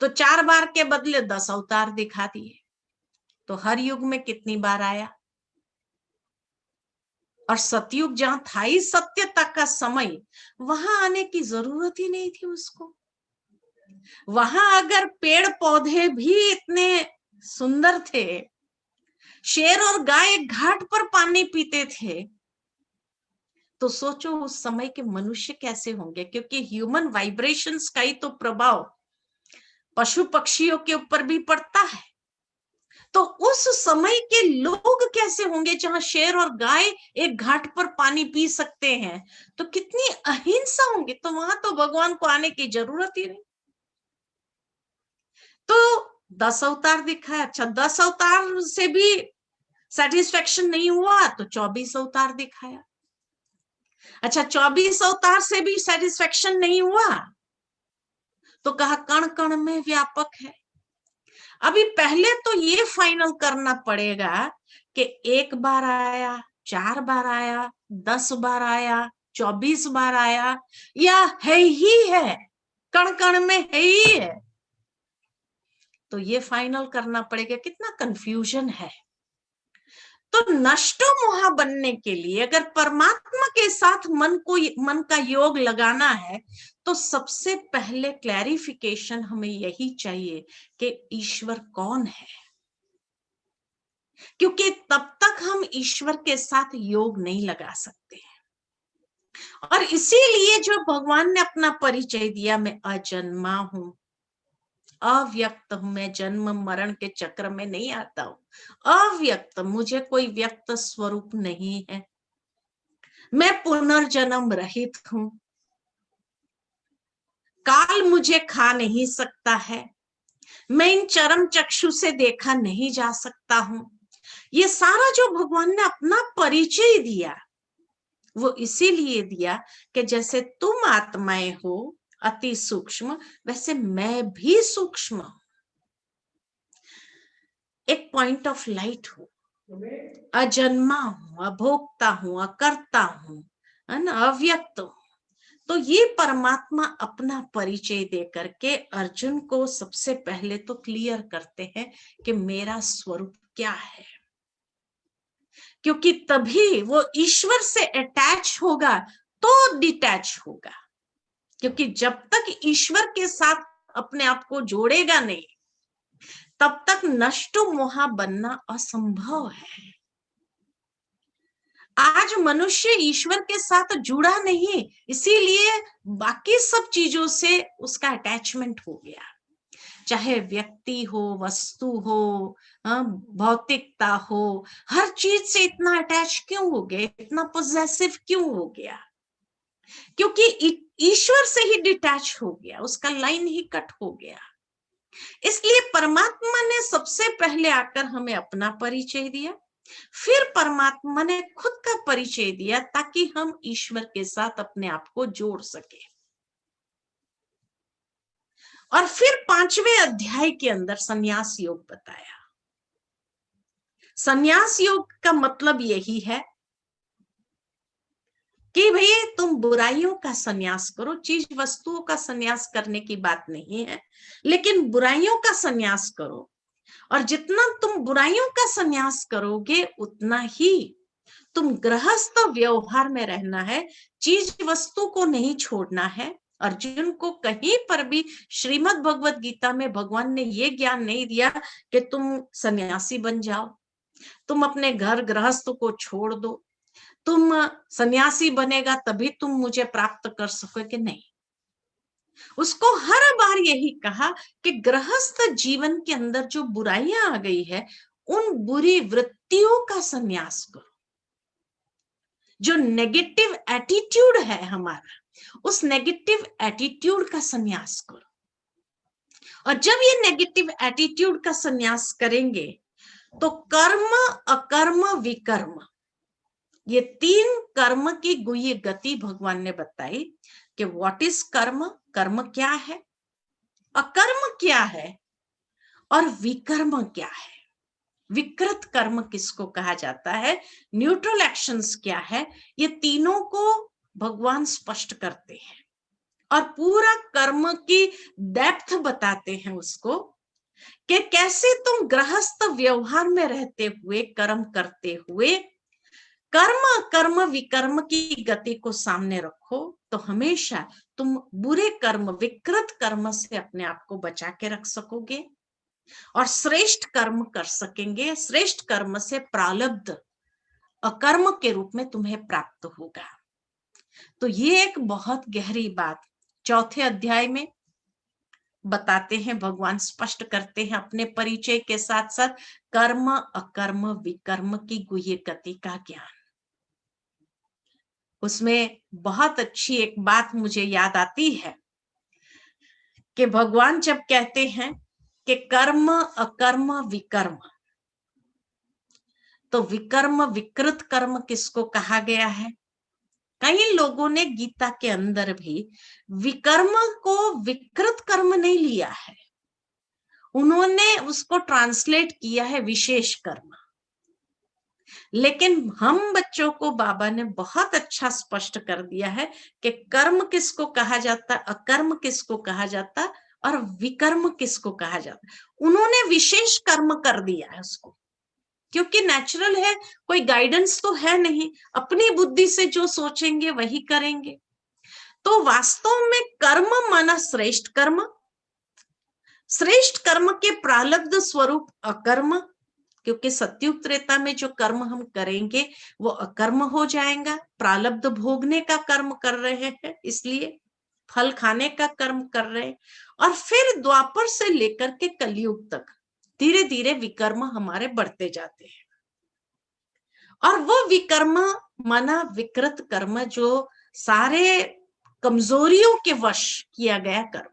तो 4 बार के बदले 10 अवतार दिखा दिए, तो हर युग में कितनी बार आया? और सतयुग जहां था ही सत्यता का समय, वहां आने की जरूरत ही नहीं थी उसको। वहां अगर पेड़ पौधे भी इतने सुंदर थे, शेर और गाय घाट पर पानी पीते थे, तो सोचो उस समय के मनुष्य कैसे होंगे, क्योंकि ह्यूमन वाइब्रेशंस का ही तो प्रभाव पशु पक्षियों के ऊपर भी पड़ता है। तो उस समय के लोग कैसे होंगे जहां शेर और गाय एक घाट पर पानी पी सकते हैं, तो कितनी अहिंसा होंगे। तो वहां तो भगवान को आने की जरूरत ही नहीं। तो 10 अवतार दिखाया, अच्छा 10 अवतार से भी सेटिस्फेक्शन नहीं हुआ तो 24 अवतार दिखाया। अच्छा 24 अवतार से भी सेटिस्फेक्शन नहीं हुआ तो कहा कण कण में व्यापक है। अभी पहले तो ये फाइनल करना पड़ेगा कि एक बार आया, 4 बार आया, 10 बार आया, 24 बार आया, या है ही है, कण कण में है ही है। तो ये फाइनल करना पड़ेगा। कितना कंफ्यूजन है। तो नष्टो मोहा बनने के लिए अगर परमात्मा के साथ मन का योग लगाना है तो सबसे पहले क्लैरिफिकेशन हमें यही चाहिए कि ईश्वर कौन है, क्योंकि तब तक हम ईश्वर के साथ योग नहीं लगा सकते हैं। और इसीलिए जो भगवान ने अपना परिचय दिया, मैं अजन्मा हूं, अव्यक्त हूं, मैं जन्म मरण के चक्र में नहीं आता हूं, अव्यक्त, मुझे कोई व्यक्त स्वरूप नहीं है, मैं पुनर्जन्म रहित हूं, काल मुझे खा नहीं सकता है, मैं इन चरम चक्षु से देखा नहीं जा सकता हूं। ये सारा जो भगवान ने अपना परिचय दिया वो इसीलिए दिया कि जैसे तुम आत्माएं हो अति सूक्ष्म, वैसे मैं भी सूक्ष्म हूं, एक पॉइंट ऑफ लाइट हूं, अजन्मा हूं, अभोक्ता हूं, अकर्ता हूं, है ना, अव्यक्त हूं। तो ये परमात्मा अपना परिचय दे करके अर्जुन को सबसे पहले तो क्लियर करते हैं कि मेरा स्वरूप क्या है, क्योंकि तभी वो ईश्वर से अटैच होगा तो डिटैच होगा। क्योंकि जब तक ईश्वर के साथ अपने आप को जोड़ेगा नहीं तब तक नष्टो मोहा बनना असंभव है। आज मनुष्य ईश्वर के साथ जुड़ा नहीं, इसीलिए बाकी सब चीजों से उसका अटैचमेंट हो गया, चाहे व्यक्ति हो, वस्तु हो, भौतिकता हो, हर चीज से इतना अटैच क्यों हो गया, इतना पोजेसिव क्यों हो गया, क्योंकि ईश्वर से ही डिटैच हो गया, उसका लाइन ही कट हो गया। इसलिए परमात्मा ने सबसे पहले आकर हमें अपना परिचय दिया, फिर परमात्मा ने खुद का परिचय दिया ताकि हम ईश्वर के साथ अपने आप को जोड़ सके। और फिर 5वें अध्याय के अंदर संन्यास योग बताया। संन्यास योग का मतलब यही है कि भैया तुम बुराइयों का संन्यास करो, चीज वस्तुओं का संन्यास करने की बात नहीं है, लेकिन बुराइयों का संन्यास करो। और जितना तुम बुराइयों का संन्यास करोगे उतना ही तुम गृहस्थ व्यवहार में रहना है, चीज वस्तु को नहीं छोड़ना है। अर्जुन को कहीं पर भी श्रीमद् भगवत गीता में भगवान ने ये ज्ञान नहीं दिया कि तुम सन्यासी बन जाओ, तुम अपने घर गृहस्थ को छोड़ दो, तुम सन्यासी बनेगा तभी तुम मुझे प्राप्त कर सकोगे, नहीं। उसको हर बार यही कहा कि गृहस्थ जीवन के अंदर जो बुराइयां आ गई है उन बुरी वृत्तियों का संन्यास करो, जो नेगेटिव एटीट्यूड है हमारा उस नेगेटिव एटीट्यूड का संन्यास करो। और जब ये नेगेटिव एटीट्यूड का संन्यास करेंगे तो कर्म, अकर्म, विकर्म, ये 3 कर्म की गुह्य गति भगवान ने बताई कि व्हाट इज कर्म, कर्म क्या है, अकर्म क्या है और विकर्म क्या है। विकृत कर्म किसको कहा जाता है, न्यूट्रल एक्शंस क्या है, ये तीनों को भगवान स्पष्ट करते हैं और पूरा कर्म की डेप्थ बताते हैं उसको कि कैसे तुम गृहस्थ व्यवहार में रहते हुए, कर्म करते हुए, कर्म कर्म विकर्म की गति को सामने रखो तो हमेशा तुम बुरे कर्म, विकृत कर्म से अपने आप को बचा के रख सकोगे और श्रेष्ठ कर्म कर सकेंगे। श्रेष्ठ कर्म से प्रारब्ध अकर्म के रूप में तुम्हें प्राप्त होगा। तो ये एक बहुत गहरी बात चौथे अध्याय में बताते हैं, भगवान स्पष्ट करते हैं अपने परिचय के साथ साथ कर्म अकर्म विकर्म की गुह्य गति का ज्ञान। उसमें बहुत अच्छी एक बात मुझे याद आती है कि भगवान जब कहते हैं कि कर्म अकर्म विकर्म, तो विकर्म विकृत कर्म किसको कहा गया है? कई लोगों ने गीता के अंदर भी विकर्म को विकृत कर्म नहीं लिया है, उन्होंने उसको ट्रांसलेट किया है विशेष कर्म। लेकिन हम बच्चों को बाबा ने बहुत अच्छा स्पष्ट कर दिया है कि कर्म किसको कहा जाता, अकर्म किसको कहा जाता और विकर्म किसको कहा जाता। उन्होंने विशेष कर्म कर दिया है उसको, क्योंकि नेचुरल है, कोई गाइडेंस तो है नहीं, अपनी बुद्धि से जो सोचेंगे वही करेंगे। तो वास्तव में कर्म माना श्रेष्ठ कर्म, श्रेष्ठ कर्म के प्रारब्ध स्वरूप अकर्म, क्योंकि सत्युग त्रेता में जो कर्म हम करेंगे वो अकर्म हो जाएगा। प्रारब्ध भोगने का कर्म कर रहे हैं, इसलिए फल खाने का कर्म कर रहे हैं। और फिर द्वापर से लेकर के कलयुग तक धीरे धीरे विकर्म हमारे बढ़ते जाते हैं। और वो विकर्म माना विकृत कर्म, जो सारे कमजोरियों के वश किया गया कर्म,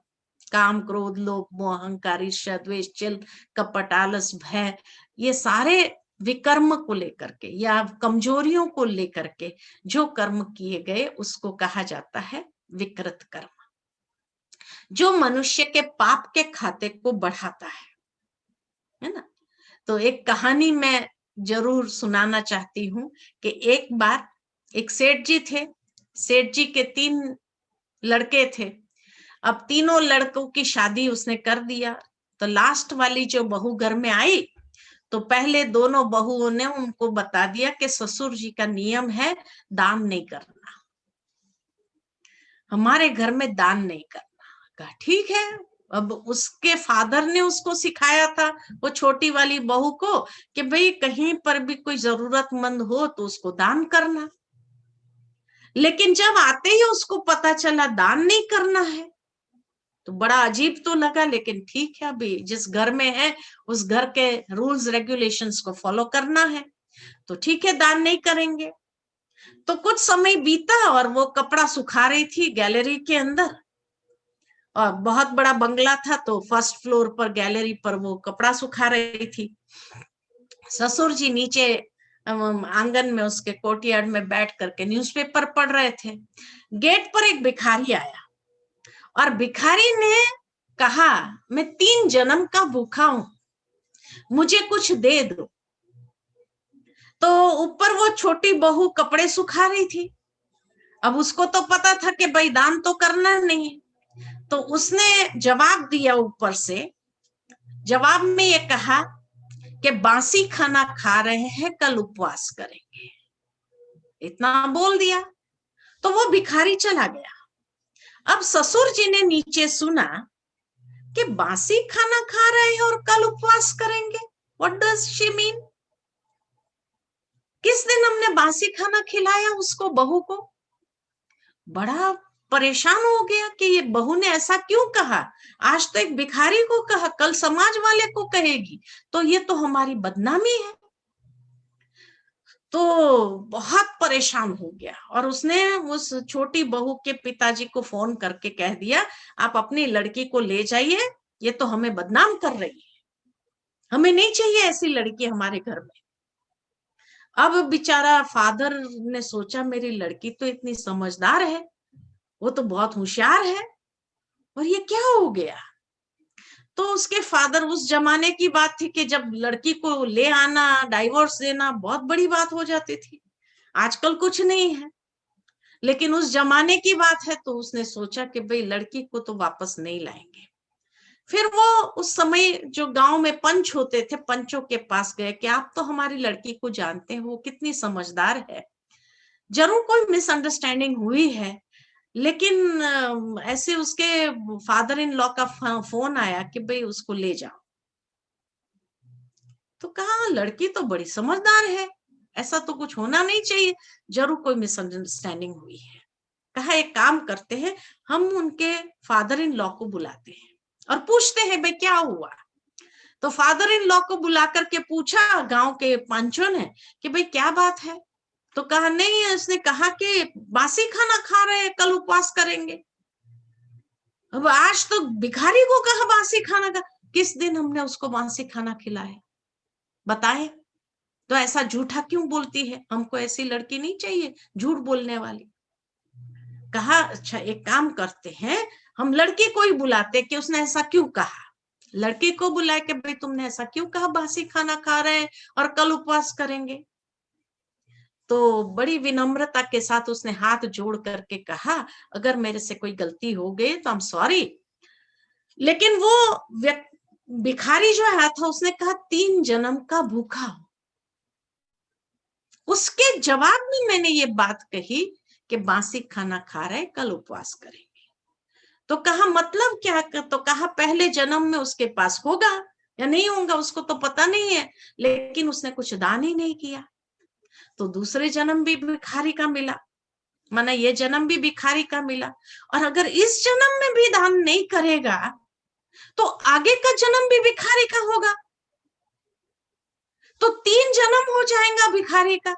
काम क्रोध लोभ मोह अहंकार ईर्ष्या द्वेष चिल कपट आलस भय, ये सारे विकर्म को लेकर के या कमजोरियों को लेकर के जो कर्म किए गए उसको कहा जाता है विकृत कर्म, जो मनुष्य के पाप के खाते को बढ़ाता है ना। तो एक कहानी मैं जरूर सुनाना चाहती हूँ कि एक बार एक सेठ जी थे, सेठ जी के 3 लड़के थे। अब तीनों लड़कों की शादी उसने कर दिया, तो लास्ट वाली जो बहू घर में आई तो पहले दोनों बहुओं ने उनको बता दिया कि ससुर जी का नियम है दान नहीं करना, हमारे घर में दान नहीं करना। कहा ठीक है। अब उसके फादर ने उसको सिखाया था वो छोटी वाली बहू को कि भाई कहीं पर भी कोई जरूरतमंद हो तो उसको दान करना। लेकिन जब आते ही उसको पता चला दान नहीं करना है तो बड़ा अजीब तो लगा, लेकिन ठीक है, अभी जिस घर में है उस घर के रूल्स रेगुलेशंस को फॉलो करना है, तो ठीक है दान नहीं करेंगे। तो कुछ समय बीता और वो कपड़ा सुखा रही थी गैलरी के अंदर, और बहुत बड़ा बंगला था तो फर्स्ट फ्लोर पर गैलरी पर वो कपड़ा सुखा रही थी। ससुर जी नीचे आंगन में उसके कोर्टयार्ड में बैठ करके न्यूज़पेपर पढ़ रहे थे। गेट पर एक भिखारी आया और भिखारी ने कहा मैं 3 जन्म का भूखा हूं, मुझे कुछ दे दो। तो ऊपर वो छोटी बहू कपड़े सुखा रही थी, अब उसको तो पता था कि भाई दान तो करना नहीं, तो उसने जवाब दिया ऊपर से, जवाब में ये कहा कि बासी खाना खा रहे हैं कल उपवास करेंगे, इतना बोल दिया। तो वो भिखारी चला गया। अब ससुर जी ने नीचे सुना कि बासी खाना खा रहे हैं और कल उपवास करेंगे, व्हाट डज शी मीन? किस दिन हमने बासी खाना खिलाया उसको, बहू को? बड़ा परेशान हो गया कि ये बहू ने ऐसा क्यों कहा, आज तो एक भिखारी को कहा, कल समाज वाले को कहेगी, तो ये तो हमारी बदनामी है। तो बहुत परेशान हो गया और उसने उस छोटी बहू के पिताजी को फोन करके कह दिया आप अपनी लड़की को ले जाइए, ये तो हमें बदनाम कर रही है, हमें नहीं चाहिए ऐसी लड़की हमारे घर में। अब बेचारा फादर ने सोचा मेरी लड़की तो इतनी समझदार है, वो तो बहुत होशियार है, और ये क्या हो गया। तो उसके फादर, उस जमाने की बात थी कि जब लड़की को ले आना डाइवोर्स देना बहुत बड़ी बात हो जाती थी, आजकल कुछ नहीं है, लेकिन उस जमाने की बात है। तो उसने सोचा कि भाई लड़की को तो वापस नहीं लाएंगे। फिर वो उस समय जो गांव में पंच होते थे, पंचों के पास गए कि आप तो हमारी लड़की को जानते हैं, वो कितनी समझदार है, जरूर कोई मिसअंडरस्टैंडिंग हुई है, लेकिन ऐसे उसके फादर इन लॉ का फोन आया कि भाई उसको ले जाओ। तो कहा लड़की तो बड़ी समझदार है, ऐसा तो कुछ होना नहीं चाहिए, जरूर कोई मिसअंडरस्टैंडिंग हुई है। कहा एक काम करते हैं, हम उनके फादर इन लॉ को बुलाते हैं और पूछते हैं भाई क्या हुआ। तो फादर इन लॉ को बुला करके पूछा गांव के पंचों ने कि भाई क्या बात है। तो कहा नहीं, उसने कहा कि बासी खाना खा रहे हैं, कल उपवास करेंगे। अब आज तो भिखारी को कहा बासी खाना का, किस दिन हमने उसको बासी खाना खिलाया बताए। तो ऐसा झूठा क्यों बोलती है, हमको ऐसी लड़की नहीं चाहिए झूठ बोलने वाली। कहा अच्छा एक काम करते हैं, हम लड़की को ही बुलाते कि उसने ऐसा क्यों कहा। लड़की को बुलाए कि भाई तुमने ऐसा क्यों कहा, बासी खाना खा रहे हैं और कल उपवास करेंगे। तो बड़ी विनम्रता के साथ उसने हाथ जोड़ करके कहा अगर मेरे से कोई गलती हो गई तो आई एम सॉरी। लेकिन वो भिखारी जो आया था उसने कहा 3 जन्म का भूखा हूं। उसके जवाब में मैंने ये बात कही कि बासी खाना खा रहे कल उपवास करेंगे। तो कहा मतलब क्या, तो कहा पहले जन्म में उसके पास होगा या नहीं होगा उसको तो पता नहीं है, लेकिन उसने कुछ दान ही नहीं किया, तो दूसरे जन्म भी भिखारी का मिला, माना ये जन्म भी भिखारी का मिला। और अगर इस जन्म में भी दान नहीं करेगा तो आगे का जन्म भी भिखारी का होगा, तो 3 जन्म हो जाएगा भिखारी का।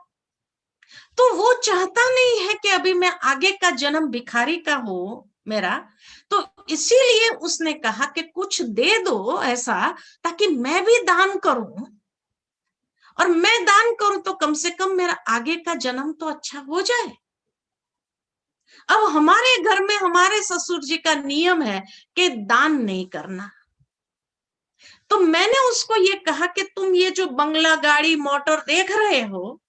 तो वो चाहता नहीं है कि अभी मैं आगे का जन्म भिखारी का हो मेरा, तो इसीलिए उसने कहा कि कुछ दे दो ऐसा ताकि मैं भी दान करूं, और मैं दान करूं तो कम से कम मेरा आगे का जन्म तो अच्छा हो जाए। अब हमारे घर में हमारे ससुर जी का नियम है कि दान नहीं करना। तो मैंने उसको ये कहा कि तुम ये जो बंगला गाड़ी मोटर देख रहे हो,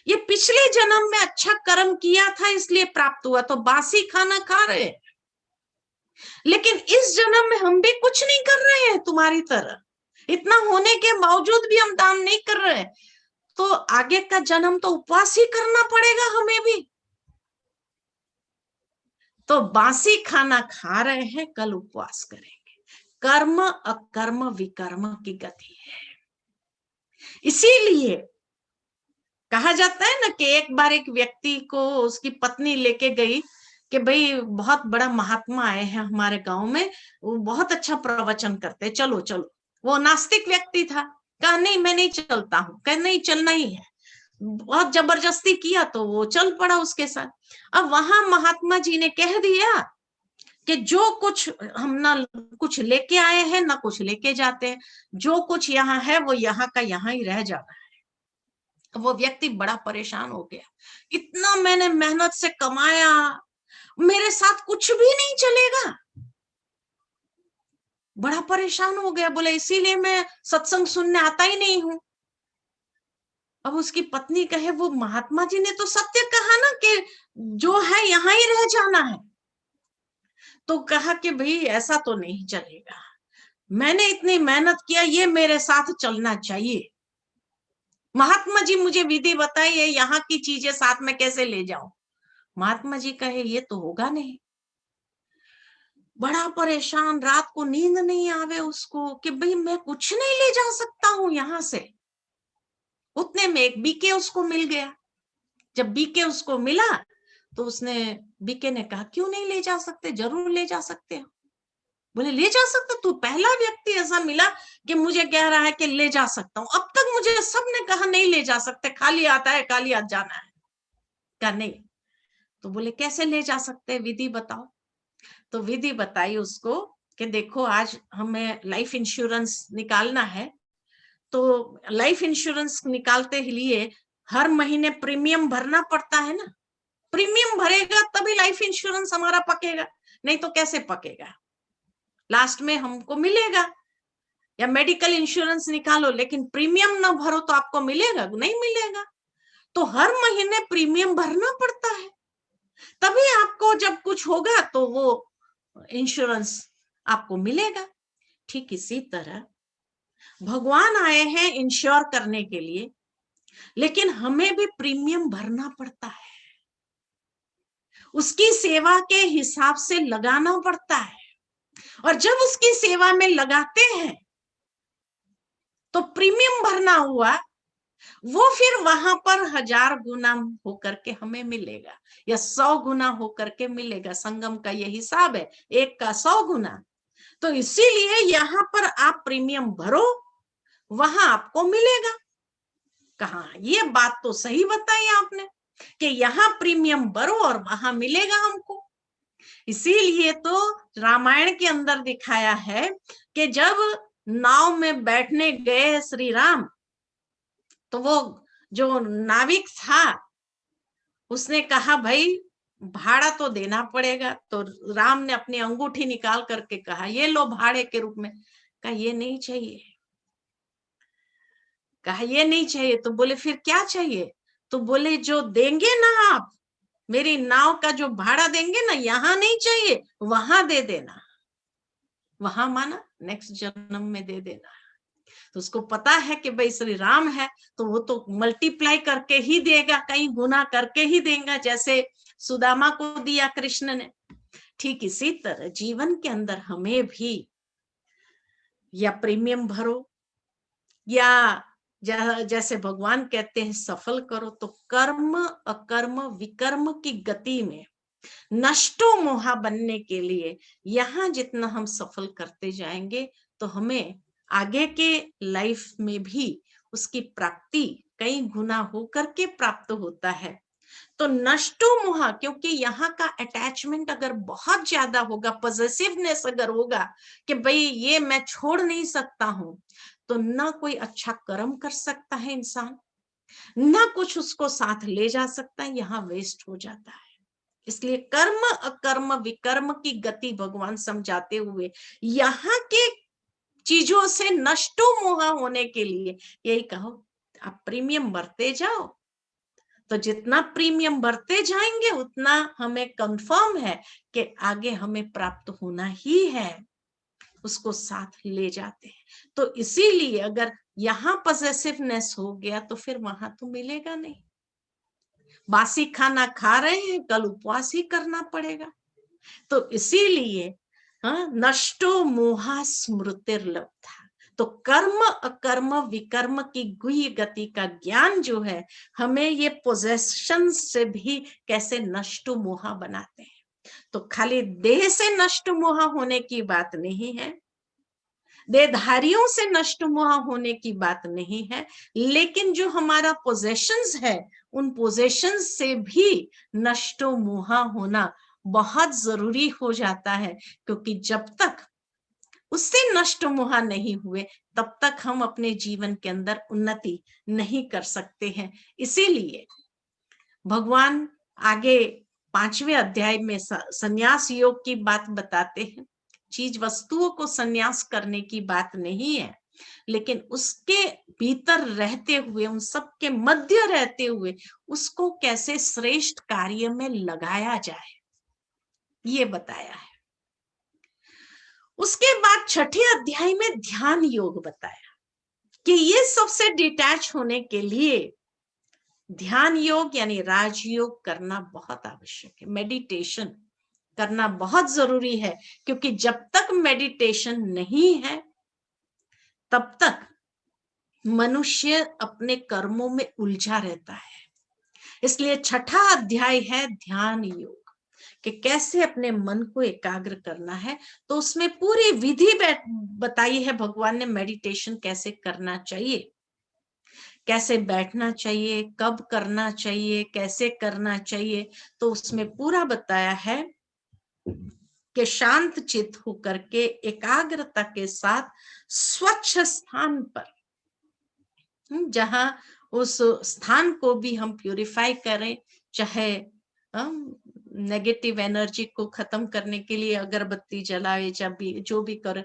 ये पिछले जन्म में अच्छा कर्म किया था इसलिए प्राप्त हुआ, तो बासी खाना खा रहे हैं। लेकिन इस जन्म में हम भी कुछ नहीं कर रहे हैं तुम्हारी तरह, इतना होने के बावजूद भी हम दान नहीं कर रहे हैं, तो आगे का जन्म तो उपवास ही करना पड़ेगा हमें भी। तो बासी खाना खा रहे हैं कल उपवास करेंगे। कर्म अकर्म विकर्म की गति है। इसीलिए कहा जाता है ना कि एक बार एक व्यक्ति को उसकी पत्नी लेके गई कि भाई बहुत बड़ा महात्मा आए हैं हमारे गांव में, वो बहुत अच्छा प्रवचन करते, चलो चलो। वो नास्तिक व्यक्ति था, कहा नहीं मैं नहीं चलता हूं, कहा नहीं चलना ही है। बहुत जबरदस्ती किया तो वो चल पड़ा उसके साथ। अब वहां महात्मा जी ने कह दिया कि जो कुछ हम ना कुछ लेके आए हैं ना कुछ लेके जाते हैं, जो कुछ यहाँ है वो यहाँ का यहाँ ही रह जाना है। वो व्यक्ति बड़ा परेशान हो गया, इतना मैंने मेहनत से कमाया, मेरे साथ कुछ भी नहीं चलेगा। बड़ा परेशान हो गया, बोले इसीलिए मैं सत्संग सुनने आता ही नहीं हूं। अब उसकी पत्नी कहे वो महात्मा जी ने तो सत्य कहा ना कि जो है यहाँ ही रह जाना है। तो कहा कि भाई ऐसा तो नहीं चलेगा, मैंने इतनी मेहनत किया, ये मेरे साथ चलना चाहिए। महात्मा जी मुझे विधि बताइए, यहाँ की चीजें साथ में कैसे ले जाऊं। महात्मा जी कहे ये तो होगा नहीं। बड़ा परेशान, रात को नींद नहीं आवे उसको कि भाई मैं कुछ नहीं ले जा सकता हूं यहां से। उतने में एक बीके उसको मिल गया। जब बीके उसको मिला तो उसने बीके ने कहा क्यों नहीं ले जा सकते, जरूर ले जा सकते हो। बोले ले जा सकते, तू पहला व्यक्ति ऐसा मिला कि मुझे कह रहा है कि ले जा सकता हूं, अब तक मुझे सबने कहा नहीं ले जा सकते, खाली आता है खाली हाथ जाना है। कहा नहीं। तो बोले कैसे ले जा सकते, विधि बताओ। तो विधि बताई उसको कि देखो आज हमें लाइफ इंश्योरेंस निकालना है, तो लाइफ इंश्योरेंस निकालते ही लिए हर महीने प्रीमियम भरना पड़ता है ना, प्रीमियम भरेगा तभी लाइफ इंश्योरेंस हमारा पकेगा, नहीं तो कैसे पकेगा, लास्ट में हमको मिलेगा। या मेडिकल इंश्योरेंस निकालो लेकिन प्रीमियम ना भरो तो आपको मिलेगा, नहीं मिलेगा। तो हर महीने प्रीमियम भरना पड़ता है, तभी आपको जब कुछ होगा तो वो इंश्योरेंस आपको मिलेगा। ठीक इसी तरह भगवान आए हैं इंश्योर करने के लिए, लेकिन हमें भी प्रीमियम भरना पड़ता है, उसकी सेवा के हिसाब से लगाना पड़ता है। और जब उसकी सेवा में लगाते हैं तो प्रीमियम भरना हुआ, वो फिर वहां पर 1000 गुना होकर के हमें मिलेगा या 100 गुना होकर के मिलेगा। संगम का ये हिसाब है, 1 का 100 गुना। तो इसीलिए यहाँ पर आप प्रीमियम भरो, वहां आपको मिलेगा। कहा, ये बात तो सही बताई आपने कि यहाँ प्रीमियम भरो और वहां मिलेगा हमको। इसीलिए तो रामायण के अंदर दिखाया है कि जब नाव में बैठने गए श्री राम, तो वो जो नाविक था उसने कहा भाई भाड़ा तो देना पड़ेगा। तो राम ने अपनी अंगूठी निकाल करके कहा ये लो भाड़े के रूप में। कहा ये नहीं चाहिए, कहा ये नहीं चाहिए। तो बोले फिर क्या चाहिए? तो बोले जो देंगे ना आप, मेरी नाव का जो भाड़ा देंगे ना, यहाँ नहीं चाहिए, वहां दे देना। वहां माना नेक्स्ट जन्म में दे देना। तो उसको पता है कि भाई श्री राम है तो वो तो मल्टीप्लाई करके ही देगा, कहीं गुना करके ही देगा, जैसे सुदामा को दिया कृष्ण ने। ठीक इसी तरह जीवन के अंदर हमें भी या प्रीमियम भरो या जैसे भगवान कहते हैं सफल करो। तो कर्म अकर्म विकर्म की गति में नष्टो मोहा बनने के लिए यहाँ जितना हम सफल करते जाएंगे तो हमें आगे के लाइफ में भी उसकी प्राप्ति कई गुना होकर के प्राप्त होता है। तो नष्टो मोहा, क्योंकि यहाँ का अटैचमेंट अगर बहुत ज्यादा होगा, पॉजिटिवनेस अगर होगा कि भाई ये मैं छोड़ नहीं सकता हूं, तो ना कोई अच्छा कर्म कर सकता है इंसान, ना कुछ उसको साथ ले जा सकता है, यहाँ वेस्ट हो जाता है। इसलिए कर्म अकर्म विकर्म की गति भगवान समझाते हुए यहाँ के चीजों से नष्टो मोहा होने के लिए यही कहो, आप प्रीमियम भरते जाओ। तो जितना प्रीमियम भरते जाएंगे उतना हमें कंफर्म है कि आगे हमें प्राप्त होना ही है, उसको साथ ले जाते हैं। तो इसीलिए अगर यहाँ पॉजिटिवनेस हो गया तो फिर वहां तो मिलेगा नहीं। बासी खाना खा रहे हैं, कल उपवास ही करना पड़ेगा। तो इसीलिए नष्टो मोहा स्मृतिर्लब्धा। तो कर्म अकर्म विकर्म की गुह्य गति का ज्ञान जो है, हमें ये पोजेशन से भी कैसे नष्ट मोहा बनाते हैं। तो खाली देह से नष्ट मोहा होने की बात नहीं है, देहधारियों से नष्ट मोहा होने की बात नहीं है, लेकिन जो हमारा पोजेशंस है उन पोजेशंस से भी नष्ट मोहा होना बहुत जरूरी हो जाता है। क्योंकि जब तक उससे नष्ट मोहा नहीं हुए तब तक हम अपने जीवन के अंदर उन्नति नहीं कर सकते हैं। इसीलिए भगवान आगे 5वें अध्याय में संन्यास योग की बात बताते हैं। चीज वस्तुओं को संन्यास करने की बात नहीं है, लेकिन उसके भीतर रहते हुए, उन सब के मध्य रहते हुए उसको कैसे श्रेष्ठ कार्य में लगाया जाए, ये बताया है। उसके बाद 6ठे अध्याय में ध्यान योग बताया कि ये सबसे डिटैच होने के लिए ध्यान योग यानी राजयोग करना बहुत आवश्यक है, मेडिटेशन करना बहुत जरूरी है। क्योंकि जब तक मेडिटेशन नहीं है तब तक मनुष्य अपने कर्मों में उलझा रहता है। इसलिए 6ठा अध्याय है ध्यान योग कि कैसे अपने मन को एकाग्र करना है। तो उसमें पूरी विधि बताई है भगवान ने, मेडिटेशन कैसे करना चाहिए, कैसे बैठना चाहिए, कब करना चाहिए, कैसे करना चाहिए। तो उसमें पूरा बताया है कि शांत चित्त होकर के एकाग्रता के साथ स्वच्छ स्थान पर, जहां उस स्थान को भी हम प्यूरिफाई करें, चाहे नेगेटिव एनर्जी को खत्म करने के लिए अगरबत्ती जलाए, जब भी जो भी कर,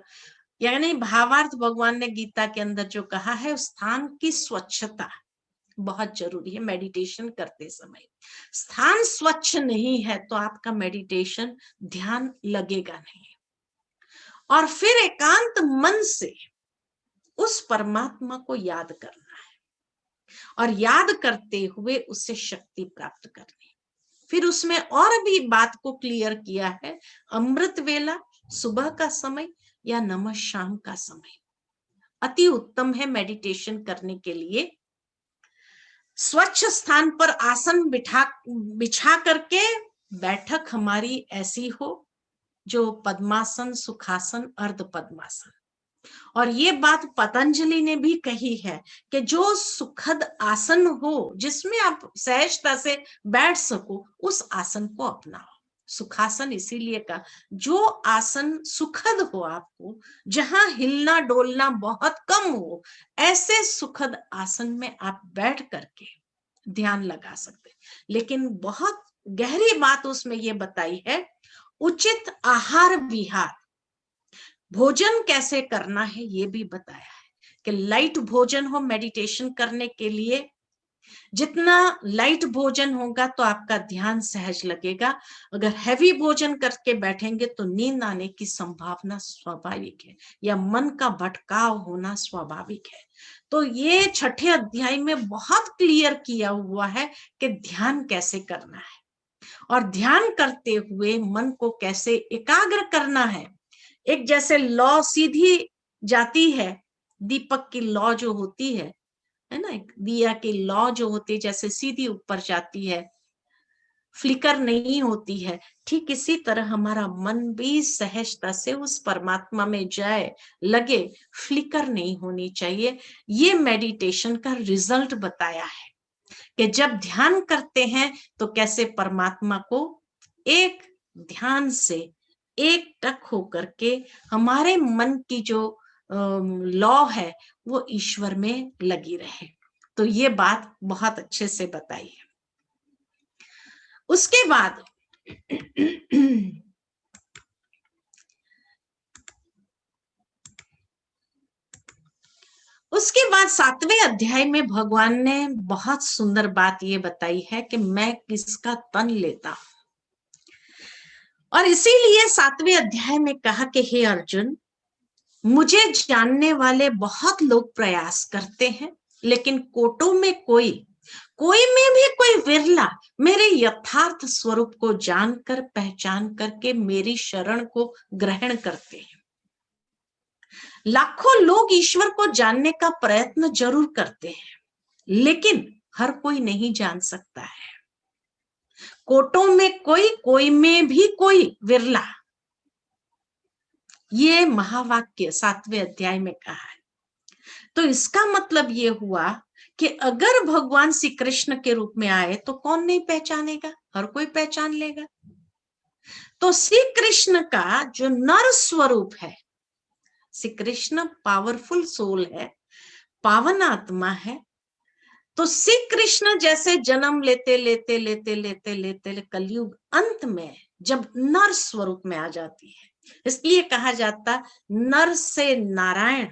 यानी भावार्थ भगवान ने गीता के अंदर जो कहा है, उस स्थान की स्वच्छता बहुत जरूरी है। मेडिटेशन करते समय स्थान स्वच्छ नहीं है तो आपका मेडिटेशन ध्यान लगेगा नहीं। और फिर एकांत मन से उस परमात्मा को याद करना है और याद करते हुए उससे शक्ति प्राप्त करनी। फिर उसमें और भी बात को क्लियर किया है, अमृत वेला सुबह का समय या नमः शाम का समय अति उत्तम है मेडिटेशन करने के लिए। स्वच्छ स्थान पर आसन बिछा करके बैठक हमारी ऐसी हो जो पद्मासन, सुखासन, अर्ध पद्मासन। और ये बात पतंजलि ने भी कही है कि जो सुखद आसन हो, जिसमें आप सहजता से बैठ सको, उस आसन को अपनाओ। सुखासन इसीलिए कहा, जो आसन सुखद हो आपको, जहां हिलना डोलना बहुत कम हो, ऐसे सुखद आसन में आप बैठ करके ध्यान लगा सकते। लेकिन बहुत गहरी बात उसमें ये बताई है, उचित आहार विहार, भोजन कैसे करना है ये भी बताया है कि लाइट भोजन हो मेडिटेशन करने के लिए। जितना लाइट भोजन होगा तो आपका ध्यान सहज लगेगा। अगर हैवी भोजन करके बैठेंगे तो नींद आने की संभावना स्वाभाविक है, या मन का भटकाव होना स्वाभाविक है। तो ये 6ठे अध्याय में बहुत क्लियर किया हुआ है कि ध्यान कैसे करना है, और ध्यान करते हुए मन को कैसे एकाग्र करना है। एक जैसे लौ सीधी जाती है, दीपक की लौ जो होती है ना, दिया की लौ जो होती है जैसे सीधी ऊपर जाती है, फ्लिकर नहीं होती है, ठीक इसी तरह हमारा मन भी सहजता से उस परमात्मा में जाए, लगे, फ्लिकर नहीं होनी चाहिए। ये मेडिटेशन का रिजल्ट बताया है कि जब ध्यान करते हैं तो कैसे परमात्मा को एक ध्यान से एक टक होकर के हमारे मन की जो लौ है वो ईश्वर में लगी रहे। तो ये बात बहुत अच्छे से बताई है। उसके बाद उसके बाद 7वें अध्याय में भगवान ने बहुत सुंदर बात ये बताई है कि मैं किसका तन लेता हूं। और इसीलिए 7वें अध्याय में कहा कि हे अर्जुन, मुझे जानने वाले बहुत लोग प्रयास करते हैं, लेकिन कोटों में कोई में भी कोई विरला मेरे यथार्थ स्वरूप को जानकर पहचान करके मेरी शरण को ग्रहण करते हैं। लाखों लोग ईश्वर को जानने का प्रयत्न जरूर करते हैं, लेकिन हर कोई नहीं जान सकता है। कोटों में कोई में भी कोई विरला, ये महावाक्य 7वें अध्याय में कहा है। तो इसका मतलब ये हुआ कि अगर भगवान श्री कृष्ण के रूप में आए तो कौन नहीं पहचानेगा, हर कोई पहचान लेगा। तो श्री कृष्ण का जो नर स्वरूप है, श्री कृष्ण पावरफुल सोल है, पावन आत्मा है। तो श्री कृष्ण जैसे जन्म लेते लेते लेते लेते लेते कलयुग अंत में जब नर स्वरूप में आ जाती है, इसलिए कहा जाता नर से नारायण,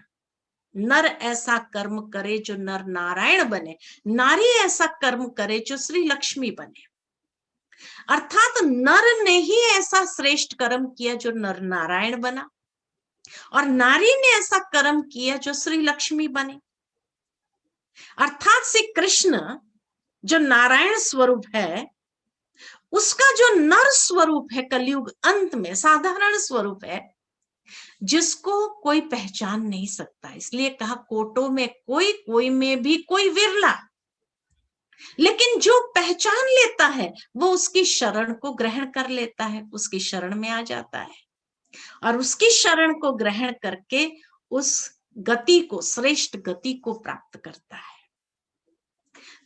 नर ऐसा कर्म करे जो नर नारायण बने, नारी ऐसा कर्म करे जो श्री लक्ष्मी बने। अर्थात नर ने ही ऐसा श्रेष्ठ कर्म किया जो नर नारायण बना, और नारी ने ऐसा कर्म किया जो श्री लक्ष्मी बने। अर्थात श्री कृष्ण जो नारायण स्वरूप है, उसका जो नर स्वरूप है कलयुग अंत में साधारण स्वरूप है, जिसको कोई पहचान नहीं सकता। इसलिए कहा कोटों में कोई में भी कोई विरला, लेकिन जो पहचान लेता है वो उसकी शरण को ग्रहण कर लेता है, उसकी शरण में आ जाता है, और उसकी शरण को ग्रहण करके उस गति को, श्रेष्ठ गति को प्राप्त करता है।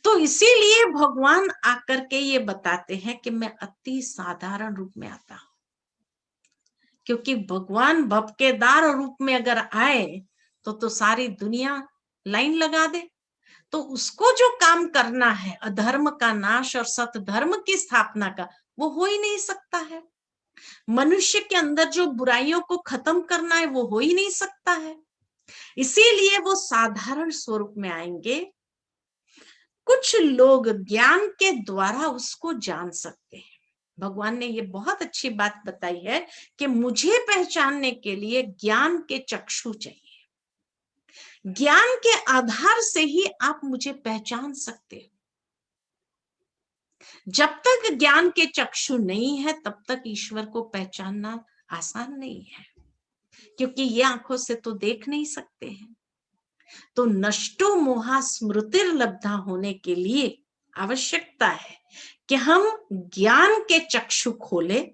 तो इसीलिए भगवान आकर के ये बताते हैं कि मैं अति साधारण रूप में आता हूं, क्योंकि भगवान भपकेदार रूप में अगर आए तो सारी दुनिया लाइन लगा दे। तो उसको जो काम करना है अधर्म का नाश और सत धर्म की स्थापना का, वो हो ही नहीं सकता है। मनुष्य के अंदर जो बुराइयों को खत्म करना है वो हो ही नहीं सकता है। इसीलिए वो साधारण स्वरूप में आएंगे। कुछ लोग ज्ञान के द्वारा उसको जान सकते हैं। भगवान ने ये बहुत अच्छी बात बताई है कि मुझे पहचानने के लिए ज्ञान के चक्षु चाहिए। ज्ञान के आधार से ही आप मुझे पहचान सकते हो। जब तक ज्ञान के चक्षु नहीं है तब तक ईश्वर को पहचानना आसान नहीं है, क्योंकि ये आंखों से तो देख नहीं सकते हैं। तो नष्टो मोहा स्मृतिर्लब्धा होने के लिए आवश्यकता है कि हम ज्ञान के चक्षु खोले।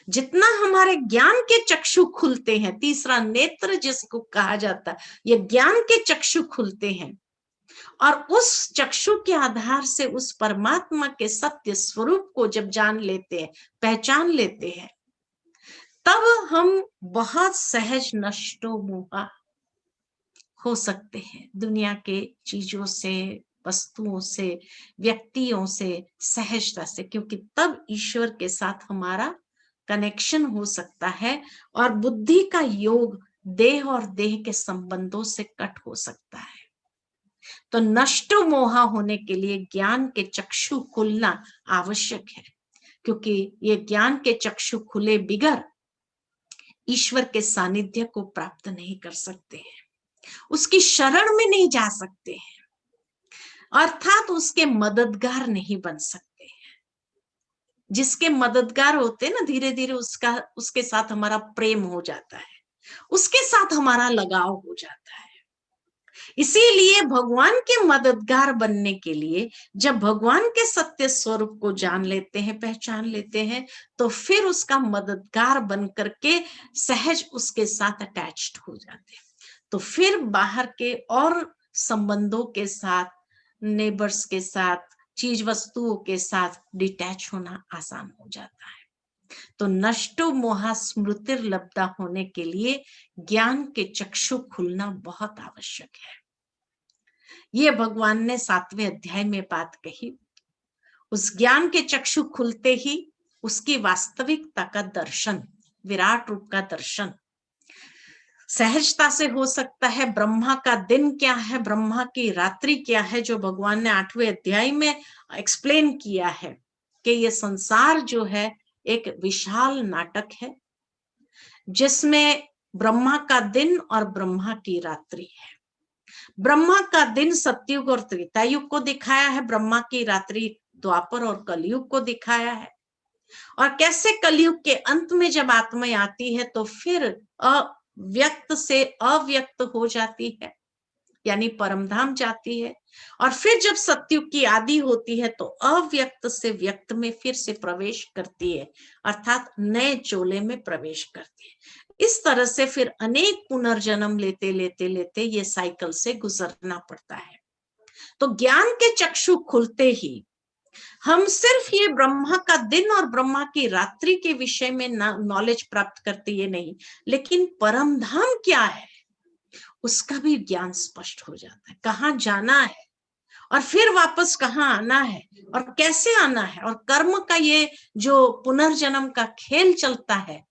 जितना हमारे ज्ञान के चक्षु खुलते हैं, तीसरा नेत्र जिसको कहा जाता है, ये ज्ञान के चक्षु खुलते हैं, और उस चक्षु के आधार से उस परमात्मा के सत्य स्वरूप को जब जान लेते हैं, पहचान लेते हैं, तब हम बहुत सहज नष्टो मोहा हो सकते हैं दुनिया के चीजों से, वस्तुओं से, व्यक्तियों से सहजता से, क्योंकि तब ईश्वर के साथ हमारा कनेक्शन हो सकता है और बुद्धि का योग देह और देह के संबंधों से कट हो सकता है। तो नष्ट मोहा होने के लिए ज्ञान के चक्षु खुलना आवश्यक है, क्योंकि ये ज्ञान के चक्षु खुले बिगर ईश्वर के सानिध्य को प्राप्त नहीं कर सकते हैं, उसकी शरण में नहीं जा सकते हैं, अर्थात उसके मददगार नहीं बन सकते हैं। जिसके मददगार होते हैं ना, धीरे धीरे उसके साथ हमारा प्रेम हो जाता है, उसके साथ हमारा लगाव हो जाता है। इसीलिए भगवान के मददगार बनने के लिए जब भगवान के सत्य स्वरूप को जान लेते हैं, पहचान लेते हैं, तो फिर उसका मददगार बन करके सहज उसके साथ अटैच्ड हो जाते हैं। तो फिर बाहर के और संबंधों के साथ, नेबर्स के साथ, चीज वस्तुओं के साथ डिटैच होना आसान हो जाता है। तो नष्टो मोहा स्मृतिर्लब्धा होने के लिए ज्ञान के चक्षु खुलना बहुत आवश्यक है। ये भगवान ने 7वें अध्याय में बात कही। उस ज्ञान के चक्षु खुलते ही उसकी वास्तविकता का दर्शन, विराट रूप का दर्शन सहजता से हो सकता है। ब्रह्मा का दिन क्या है, ब्रह्मा की रात्रि क्या है, जो भगवान ने 8वें अध्याय में एक्सप्लेन किया है कि ये संसार जो है एक विशाल नाटक है, जिसमें ब्रह्मा का दिन और ब्रह्मा की रात्रि है। ब्रह्मा का दिन सतयुग और त्रेता युग को दिखाया है, ब्रह्मा की रात्रि द्वापर और कलयुग को दिखाया है। और कैसे कलयुग के अंत में जब आत्मा आती है तो फिर अव्यक्त से अव्यक्त हो जाती है, यानी परमधाम जाती है, और फिर जब सतयुग की आदि होती है तो अव्यक्त से व्यक्त में फिर से प्रवेश करती है, अर्थात नए चोले में प्रवेश करती है। इस तरह से फिर अनेक पुनर्जन्म लेते लेते लेते ये साइकिल से गुजरना पड़ता है। तो ज्ञान के चक्षु खुलते ही हम सिर्फ ये ब्रह्मा का दिन और ब्रह्मा की रात्रि के विषय में नॉलेज प्राप्त करते ये नहीं, लेकिन परम धाम क्या है उसका भी ज्ञान स्पष्ट हो जाता है। कहाँ जाना है और फिर वापस कहाँ आना है और कैसे आना है, और कर्म का ये जो पुनर्जन्म का खेल चलता है,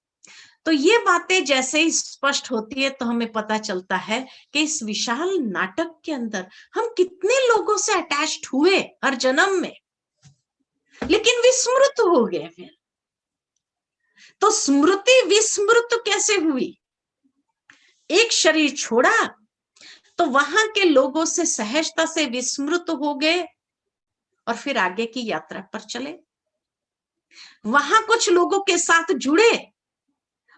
तो ये बातें जैसे ही स्पष्ट होती है तो हमें पता चलता है कि इस विशाल नाटक के अंदर हम कितने लोगों से अटैच्ड हुए हर जन्म में, लेकिन विस्मृत हो गए। फिर तो स्मृति विस्मृत कैसे हुई? एक शरीर छोड़ा तो वहां के लोगों से सहजता से विस्मृत हो गए और फिर आगे की यात्रा पर चले। वहां कुछ लोगों के साथ जुड़े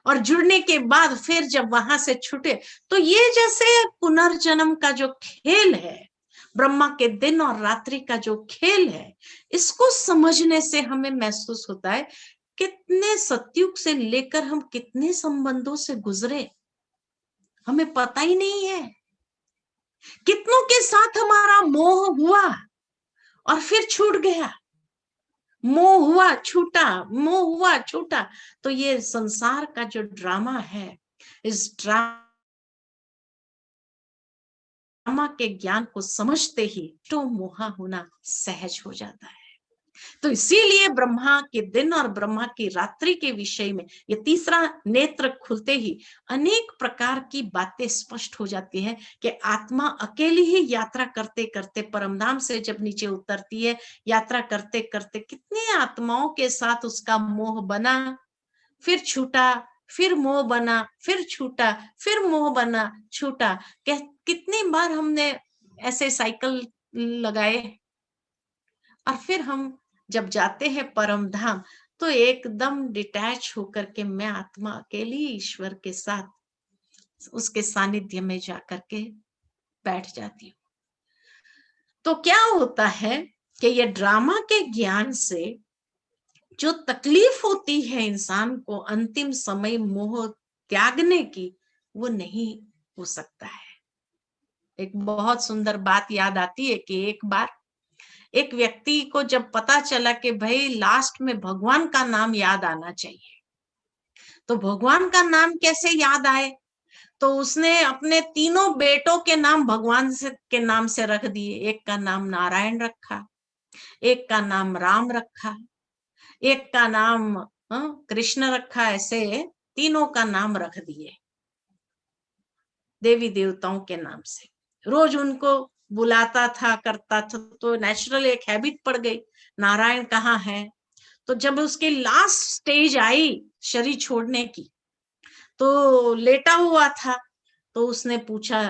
और जुड़ने के बाद फिर जब वहां से छूटे, तो ये जैसे पुनर्जन्म का जो खेल है, ब्रह्मा के दिन और रात्रि का जो खेल है, इसको समझने से हमें महसूस होता है कितने सतयुग से लेकर हम कितने संबंधों से गुजरे, हमें पता ही नहीं है। कितनों के साथ हमारा मोह हुआ और फिर छूट गया, मोह हुआ छूटा, मोह हुआ छूटा। तो ये संसार का जो ड्रामा है, इस ड्रामा के ज्ञान को समझते ही तो मोहा होना सहज हो जाता है। तो इसीलिए ब्रह्मा के दिन और ब्रह्मा की रात्रि के विषय में ये तीसरा नेत्र खुलते ही अनेक प्रकार की बातें स्पष्ट हो जाती है कि आत्मा अकेली ही यात्रा करते करते परमधाम से जब नीचे उतरती है, यात्रा करते करते कितने आत्माओं के साथ उसका मोह बना, फिर छूटा, फिर मोह बना, फिर छूटा, फिर मोह बना, छूटा। कितनी बार हमने ऐसे साइकिल लगाए, और फिर हम जब जाते हैं परम धाम तो एकदम डिटैच होकर के मैं आत्मा अकेली ईश्वर के साथ उसके सानिध्य में जाकर के बैठ जाती हूँ। तो क्या होता है कि ये ड्रामा के ज्ञान से जो तकलीफ होती है इंसान को अंतिम समय मोह त्यागने की, वो नहीं हो सकता है। एक बहुत सुंदर बात याद आती है कि एक बार एक व्यक्ति को जब पता चला कि भाई लास्ट में भगवान का नाम याद आना चाहिए, तो भगवान का नाम कैसे याद आए, तो उसने अपने तीनों बेटों के नाम भगवान से के नाम से रख दिए। एक का नाम नारायण रखा, एक का नाम राम रखा, एक का नाम कृष्ण रखा। ऐसे तीनों का नाम रख दिए देवी देवताओं के नाम से। रोज उनको बुलाता था, करता था, तो नेचुरल एक हैबिट पड़ गई, नारायण कहाँ है। तो जब उसकी लास्ट स्टेज आई शरीर छोड़ने की, तो लेटा हुआ था, तो उसने पूछा,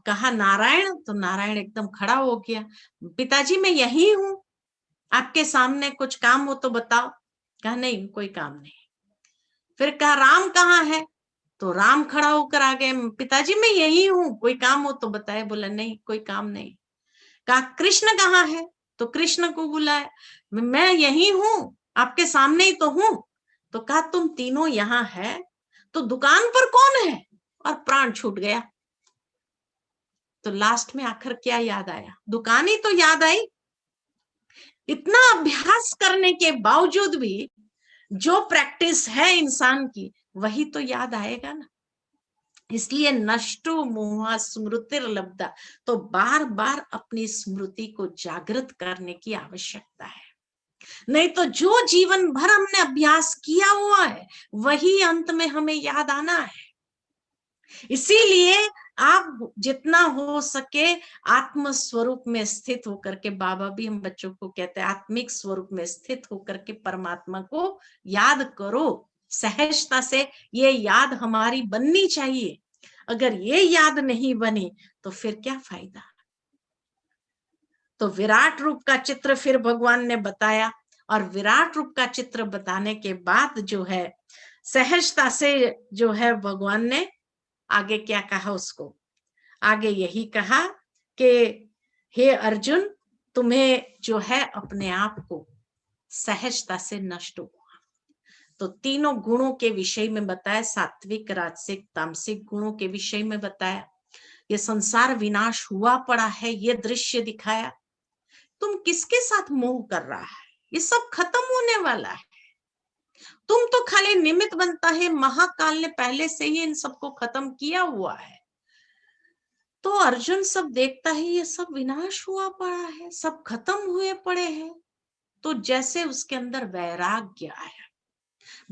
कहा नारायण, तो नारायण एकदम खड़ा हो गया, पिताजी मैं यही हूं, आपके सामने कुछ काम हो तो बताओ। कहा नहीं कोई काम नहीं। फिर कहा राम कहाँ है, तो राम खड़ा होकर आ गए, पिताजी मैं यही हूं, कोई काम हो तो बताए। बोला नहीं कोई काम नहीं। कहा कृष्ण कहाँ है, तो कृष्ण को बुलाया, मैं यही हूं, आपके सामने ही तो हूं। तो कहा तुम तीनों यहाँ है तो दुकान पर कौन है, और प्राण छूट गया। तो लास्ट में आखिर क्या याद आया, दुकान ही तो याद आई। इतना अभ्यास करने के बावजूद भी जो प्रैक्टिस है इंसान की, वही तो याद आएगा ना। इसलिए नष्टो मोहा स्मृतिर लब्धा, तो बार बार अपनी स्मृति को जागृत करने की आवश्यकता है। नहीं तो जो जीवन भर हमने अभ्यास किया हुआ है वही अंत में हमें याद आना है। इसीलिए आप जितना हो सके आत्म स्वरूप में स्थित होकर के, बाबा भी हम बच्चों को कहते हैं आत्मिक स्वरूप में स्थित होकर के परमात्मा को याद करो सहजता से। ये याद हमारी बननी चाहिए। अगर ये याद नहीं बनी तो फिर क्या फायदा। तो विराट रूप का चित्र फिर भगवान ने बताया, और विराट रूप का चित्र बताने के बाद जो है सहजता से जो है भगवान ने आगे क्या कहा उसको, आगे यही कहा कि हे अर्जुन, तुम्हें जो है अपने आप को सहजता से नष्ट हुआ। तो तीनों गुणों के विषय में बताया, सात्विक राजसिक तामसिक गुणों के विषय में बताया। ये संसार विनाश हुआ पड़ा है, ये दृश्य दिखाया। तुम किसके साथ मोह कर रहा है, ये सब खत्म होने वाला है। तुम तो खाली निमित्त बनता है, महाकाल ने पहले से ही इन सबको खत्म किया हुआ है। तो अर्जुन सब देखता है ये सब विनाश हुआ पड़ा है, सब खत्म हुए पड़े हैं। तो जैसे उसके अंदर वैराग्य आया।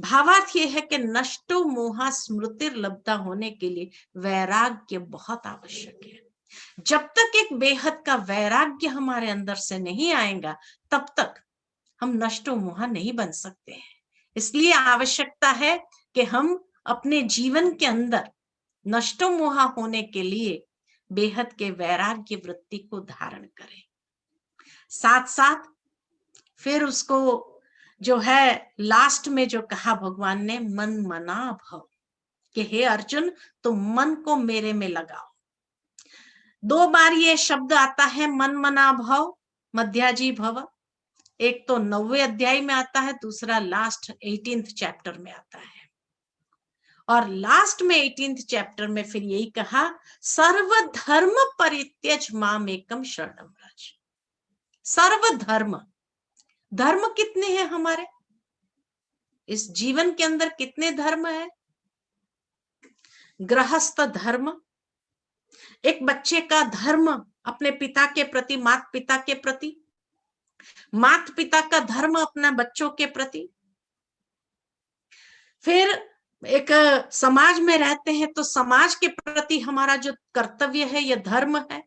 भावार्थ ये है कि नष्टो मोहा स्मृतिर लब्धा होने के लिए वैराग्य बहुत आवश्यक है। जब तक एक बेहद का वैराग्य हमारे अंदर से नहीं आएगा तब तक हम नष्टो मोहा नहीं बन सकते हैं। इसलिए आवश्यकता है कि हम अपने जीवन के अंदर नष्टो मोहा होने के लिए बेहद के वैराग्य वृत्ति को धारण करें। साथ साथ फिर उसको जो है लास्ट में जो कहा भगवान ने, मन मना भव, कि हे अर्जुन तुम मन को मेरे में लगाओ। 2 बार ये शब्द आता है मन मना भव, मध्याजी भव। एक तो 9वें अध्याय में आता है, दूसरा लास्ट 18th चैप्टर में आता है। और लास्ट में 18th चैप्टर में फिर यही कहा, सर्वधर्म परित्यज माम एकम शरणम व्रज। सर्वधर्म, धर्म कितने हैं हमारे इस जीवन के अंदर, कितने धर्म है। गृहस्थ धर्म, एक बच्चे का धर्म अपने पिता के प्रति, माता पिता के प्रति, माता पिता का धर्म अपना बच्चों के प्रति। फिर एक समाज में रहते हैं तो समाज के प्रति हमारा जो कर्तव्य है, यह धर्म है।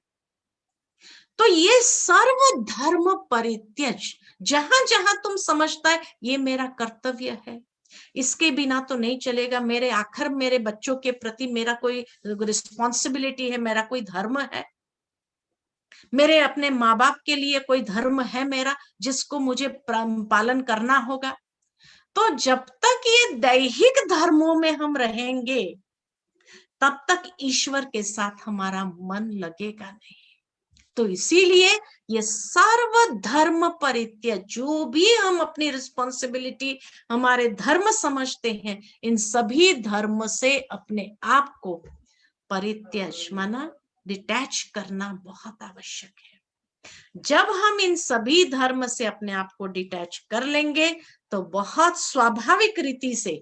तो ये सर्व धर्म परित्यज, जहां जहां तुम समझता है ये मेरा कर्तव्य है, इसके बिना तो नहीं चलेगा, मेरे आखिर मेरे बच्चों के प्रति मेरा कोई रिस्पॉन्सिबिलिटी है, मेरा कोई धर्म है, मेरे अपने माँ बाप के लिए कोई धर्म है मेरा जिसको मुझे पालन करना होगा। तो जब तक ये दैहिक धर्मों में हम रहेंगे तब तक ईश्वर के साथ हमारा मन लगेगा नहीं। तो इसीलिए ये सर्व धर्म परित्यज, जो भी हम अपनी रिस्पॉन्सिबिलिटी, हमारे धर्म समझते हैं, इन सभी धर्म से अपने आप को परित्यज माना डिटैच करना बहुत आवश्यक है। जब हम इन सभी धर्म से अपने आप को डिटैच कर लेंगे तो बहुत स्वाभाविक रीति से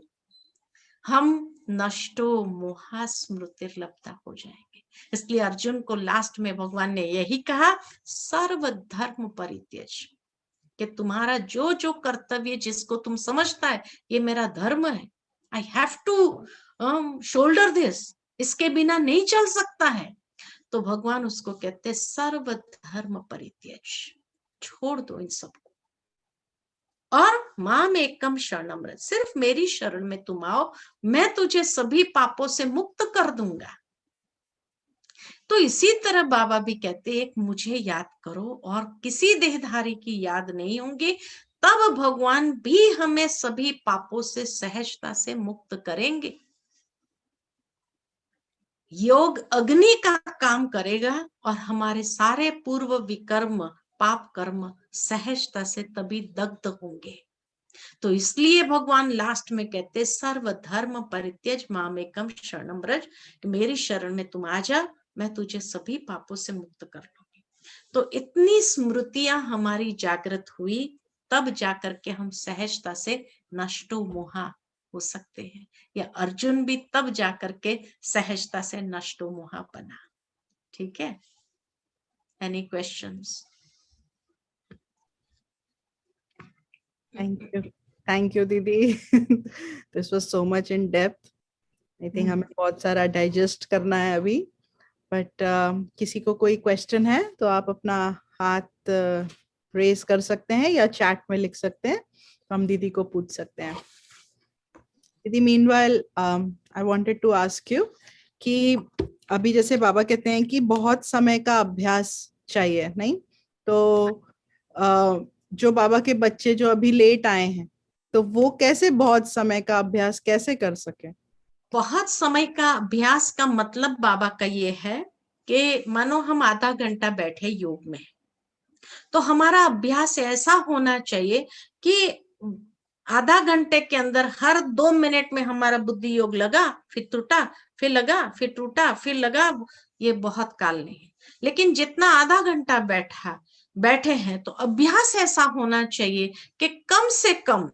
हम नष्टो मोहा स्मृतिर्लब्धा हो जाएंगे। इसलिए अर्जुन को लास्ट में भगवान ने यही कहा, सर्व धर्म परित्यज, कि तुम्हारा जो जो कर्तव्य, जिसको तुम समझता है ये मेरा धर्म है, I have to shoulder this, इसके बिना नहीं चल सकता है, तो भगवान उसको कहते सर्व धर्म परित्यज, छोड़ दो इन सबको, और माम एकम शरणम रज, सिर्फ मेरी शरण में तुम आओ, मैं तुझे सभी पापों से मुक्त कर दूंगा। तो इसी तरह बाबा भी कहते एक मुझे याद करो और किसी देहधारी की याद नहीं होंगी, तब भगवान भी हमें सभी पापों से सहजता से मुक्त करेंगे। योग अग्नि का काम करेगा और हमारे सारे पूर्व विकर्म, पाप कर्म सहजता से तभी दग्ध होंगे। तो इसलिए भगवान लास्ट में कहते सर्व धर्म परित्यज मामेकम शरणम व्रज, मेरी शरण में तुम आ जा, मैं तुझे सभी पापों से मुक्त कर लूंगी। तो इतनी स्मृतियां हमारी जागृत हुई, तब जाकर के हम सहजता से नष्टो मोहा हो सकते हैं, या अर्जुन भी तब जाकर के सहजता से नष्टो मोहा बना। ठीक है, एनी क्वेश्चंस? थैंक यू दीदी। This was so much in depth. I think हमें बहुत सारा डाइजेस्ट करना है अभी, बट किसी को कोई क्वेश्चन है तो आप अपना हाथ रेज कर सकते हैं या चैट में लिख सकते हैं, तो हम दीदी को पूछ सकते हैं। दीदी meanwhile I wanted to ask you कि अभी जैसे बाबा कहते हैं कि बहुत समय का अभ्यास चाहिए, नहीं तो जो बाबा के बच्चे जो अभी लेट आए हैं, तो वो कैसे बहुत समय का अभ्यास कैसे कर सके? बहुत समय का अभ्यास का मतलब बाबा का ये है कि मानो हम आधा घंटा बैठे योग में, तो हमारा अभ्यास ऐसा होना चाहिए कि आधा घंटे के अंदर हर 2 मिनट में हमारा बुद्धि योग लगा, फिर टूटा, फिर लगा, फिर टूटा, फिर लगा, ये बहुत काल नहीं है। लेकिन जितना आधा घंटा बैठे हैं, तो अभ्यास ऐसा होना चाहिए कि कम से कम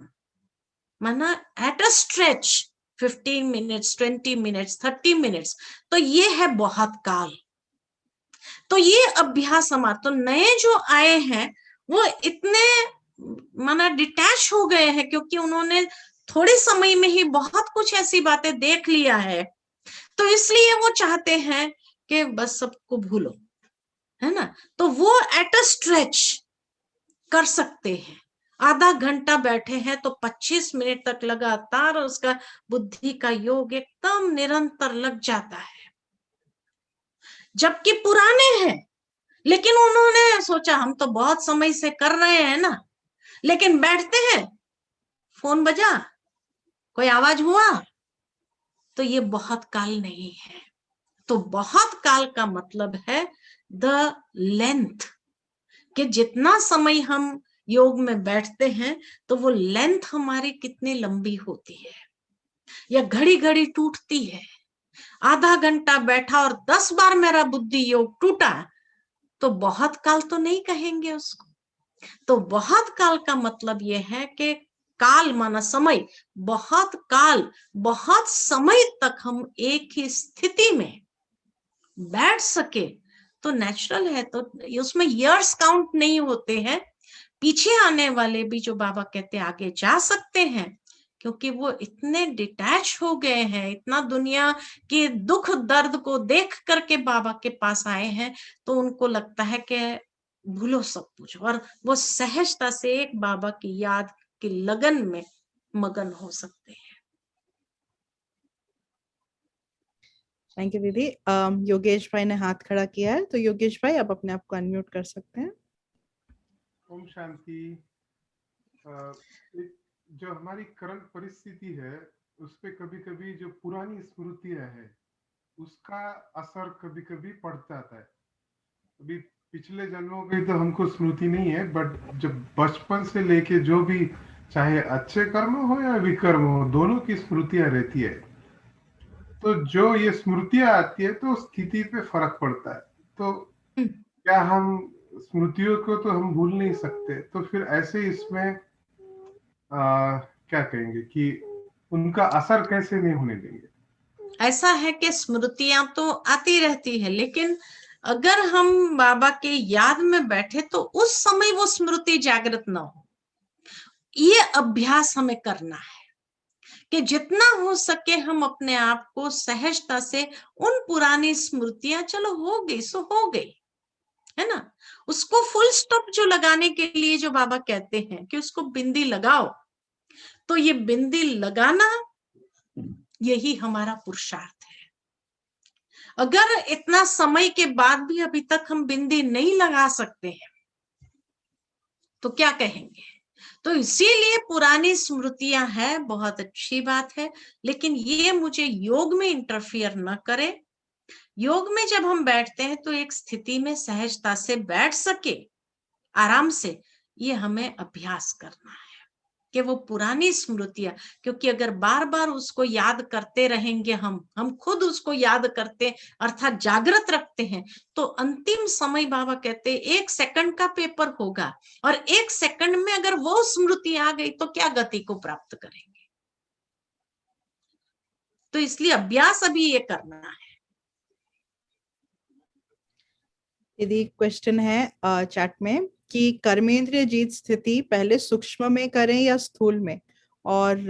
माना at a stretch 15 minutes, 20 minutes, 30 minutes, तो ये है बहुत काल। तो ये अभ्यास हमारा, तो नए जो आए हैं वो इतने माना डिटैच हो गए हैं, क्योंकि उन्होंने थोड़े समय में ही बहुत कुछ ऐसी बातें देख लिया है, तो इसलिए वो चाहते हैं कि बस सबको भूलो, है ना। तो वो एट अ स्ट्रेच कर सकते हैं, आधा घंटा बैठे हैं तो 25 मिनट तक लगातार उसका बुद्धि का योग एकदम निरंतर लग जाता है। जबकि पुराने हैं, लेकिन उन्होंने सोचा हम तो बहुत समय से कर रहे हैं ना, लेकिन बैठते हैं, फोन बजा, कोई आवाज हुआ, तो ये बहुत काल नहीं है। तो बहुत काल का मतलब है द लेंथ, कि जितना समय हम योग में बैठते हैं तो वो लेंथ हमारी कितनी लंबी होती है, या घड़ी घड़ी टूटती है। आधा घंटा बैठा और 10 बार मेरा बुद्धि योग टूटा, तो बहुत काल तो नहीं कहेंगे उसको। तो बहुत काल का मतलब यह है कि काल माना समय, बहुत काल, बहुत समय तक हम एक ही स्थिति में बैठ सके तो नेचुरल है, तो उसमें इयर्स काउंट नहीं होते हैं। पीछे आने वाले भी जो बाबा कहते हैं आगे जा सकते हैं, क्योंकि वो इतने डिटैच हो गए हैं, इतना दुनिया के दुख दर्द को देख करके बाबा के पास आए हैं, तो उनको लगता है कि भूलो सब कुछ, और वो सहजता से एक बाबा की याद की लगन में मगन हो सकते हैं। थैंक यू दीदी। योगेश भाई ने हाथ खड़ा किया है, तो योगेश भाई आप अपने आप को अनम्यूट कर सकते हैं। ओम शांति। जो हमारी करंट परिस्थिति है उस पे कभी कभी जो पुरानी स्मृतियां है उसका असर कभी कभी पड़ जाता है। अभी पिछले जन्मों की तो हमको स्मृति नहीं है, बट जब बचपन से लेके जो भी, चाहे अच्छे कर्म हो या विकर्म हो, दोनों की स्मृतियां रहती है। तो जो ये स्मृतियां आती है तो स्थिति पे फर्क पड़ता है। तो क्या हम स्मृतियों को तो हम भूल नहीं सकते, तो फिर ऐसे इसमें क्या कहेंगे कि उनका असर कैसे नहीं होने देंगे। ऐसा है कि स्मृतियां तो आती रहती है, लेकिन अगर हम बाबा के याद में बैठे तो उस समय वो स्मृति जागृत ना हो। ये अभ्यास हमें करना है कि जितना हो सके हम अपने आप को सहजता से उन पुरानी स्मृतियां, चलो हो गई सो हो गई, है ना, उसको फुल स्टॉप जो लगाने के लिए जो बाबा कहते हैं कि उसको बिंदी लगाओ, तो ये बिंदी लगाना यही हमारा पुरुषार्थ है। अगर इतना समय के बाद भी अभी तक हम बिंदी नहीं लगा सकते हैं तो क्या कहेंगे। तो इसीलिए पुरानी स्मृतियां हैं, बहुत अच्छी बात है, लेकिन ये मुझे योग में इंटरफियर न करे। योग में जब हम बैठते हैं तो एक स्थिति में सहजता से बैठ सके, आराम से, ये हमें अभ्यास करना है कि वो पुरानी स्मृतियां, क्योंकि अगर बार बार उसको याद करते रहेंगे, हम खुद उसको याद करते अर्थात जागृत रखते हैं, तो अंतिम समय बाबा कहते हैं 1 सेकंड का पेपर होगा, और 1 सेकंड में अगर वो स्मृति आ गई तो क्या गति को प्राप्त करेंगे। तो इसलिए अभ्यास अभी ये करना है। यदि क्वेश्चन है चैट में कि कर्मेंद्रिय जीत स्थिति पहले सूक्ष्म में करें या स्थूल में, और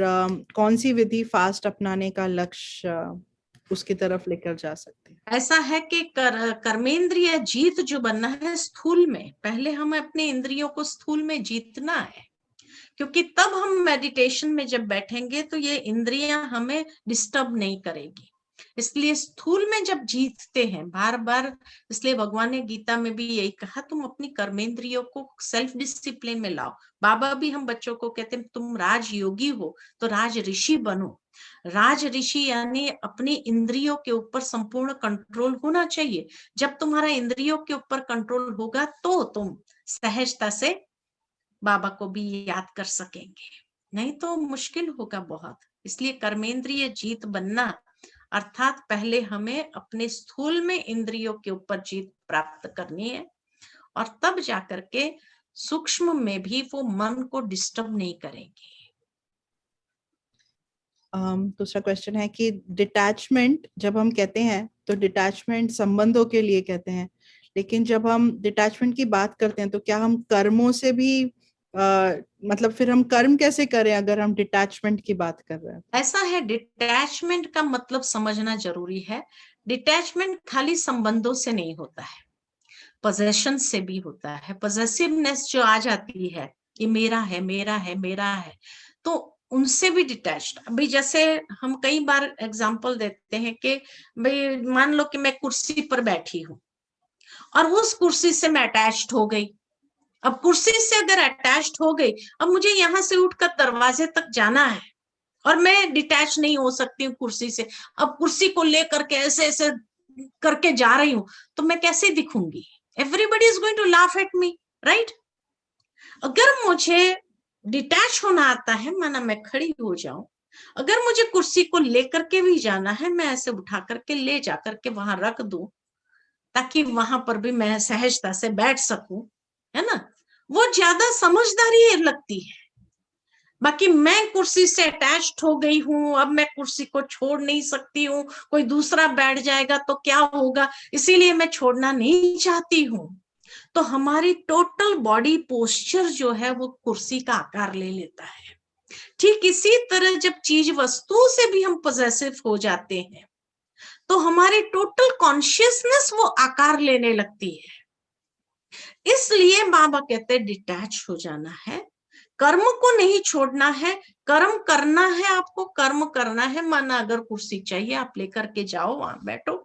कौन सी विधि फास्ट अपनाने का लक्ष्य उसकी तरफ लेकर जा सकते हैं। ऐसा है कि कर्मेंद्रिय जीत जो बनना है स्थूल में, पहले हमें अपने इंद्रियों को स्थूल में जीतना है, क्योंकि तब हम मेडिटेशन में जब बैठेंगे तो ये इंद्रियां हमें डिस्टर्ब नहीं करेगी। इसलिए स्थूल में जब जीतते हैं बार बार, इसलिए भगवान ने गीता में भी यही कहा, तुम अपनी कर्मेंद्रियों को सेल्फ डिसिप्लिन में लाओ। बाबा भी हम बच्चों को कहते हैं तुम राजयोगी हो तो राज ऋषि बनो। राज ऋषि यानी अपनी इंद्रियों के ऊपर संपूर्ण कंट्रोल होना चाहिए। जब तुम्हारा इंद्रियों के ऊपर कंट्रोल होगा तो तुम सहजता से बाबा को भी याद कर सकेंगे, नहीं तो मुश्किल होगा बहुत। इसलिए कर्मेंद्रिय जीत बनना अर्थात पहले हमें अपने स्थूल में इंद्रियों के ऊपर जीत प्राप्त करनी है, और तब जाकर के सूक्ष्म में भी वो मन को डिस्टर्ब नहीं करेंगे। दूसरा क्वेश्चन है कि डिटैचमेंट जब हम कहते हैं तो डिटैचमेंट संबंधों के लिए कहते हैं, लेकिन जब हम डिटैचमेंट की बात करते हैं तो क्या हम कर्मों से भी मतलब फिर हम कर्म कैसे करें अगर हम डिटैचमेंट की बात कर रहे हैं। ऐसा है, डिटैचमेंट का मतलब समझना जरूरी है। डिटैचमेंट खाली संबंधों से नहीं होता है, पोजेशन से भी होता है। पोजेसिवनेस जो आ जाती है, ये मेरा है मेरा है मेरा है, तो उनसे भी डिटैच्ड। अभी जैसे हम कई बार एग्जांपल देते हैं कि भाई मान लो कि मैं कुर्सी पर बैठी हूं और उस कुर्सी से मैं अटैच्ड हो गई। अब कुर्सी से अगर अटैच्ड हो गई, अब मुझे यहां से उठकर दरवाजे तक जाना है और मैं डिटैच नहीं हो सकती हूँ कुर्सी से। अब कुर्सी को लेकर के ऐसे ऐसे करके जा रही हूं तो मैं कैसे दिखूंगी। Everybody is going to laugh at me, right. अगर मुझे डिटैच होना आता है, माना मैं खड़ी हो जाऊं, अगर मुझे कुर्सी को लेकर के भी जाना है, मैं ऐसे उठा करके ले जाकर के वहां रख दूं ताकि वहां पर भी मैं सहजता से बैठ सकूं, है ना, वो ज्यादा समझदारी लगती है। बाकी मैं कुर्सी से अटैच्ड हो गई हूं, अब मैं कुर्सी को छोड़ नहीं सकती हूँ, कोई दूसरा बैठ जाएगा तो क्या होगा, इसीलिए मैं छोड़ना नहीं चाहती हूँ। तो हमारी टोटल बॉडी पोस्चर जो है वो कुर्सी का आकार ले लेता है। ठीक इसी तरह जब चीज वस्तु से भी हम पॉसेसिव हो जाते हैं तो हमारी टोटल कॉन्शियसनेस वो आकार लेने लगती है। इसलिए बाबा कहते हैं डिटैच हो जाना है, कर्म को नहीं छोड़ना है। कर्म करना है, आपको कर्म करना है, माना अगर कुर्सी चाहिए आप लेकर के जाओ, वहां बैठो,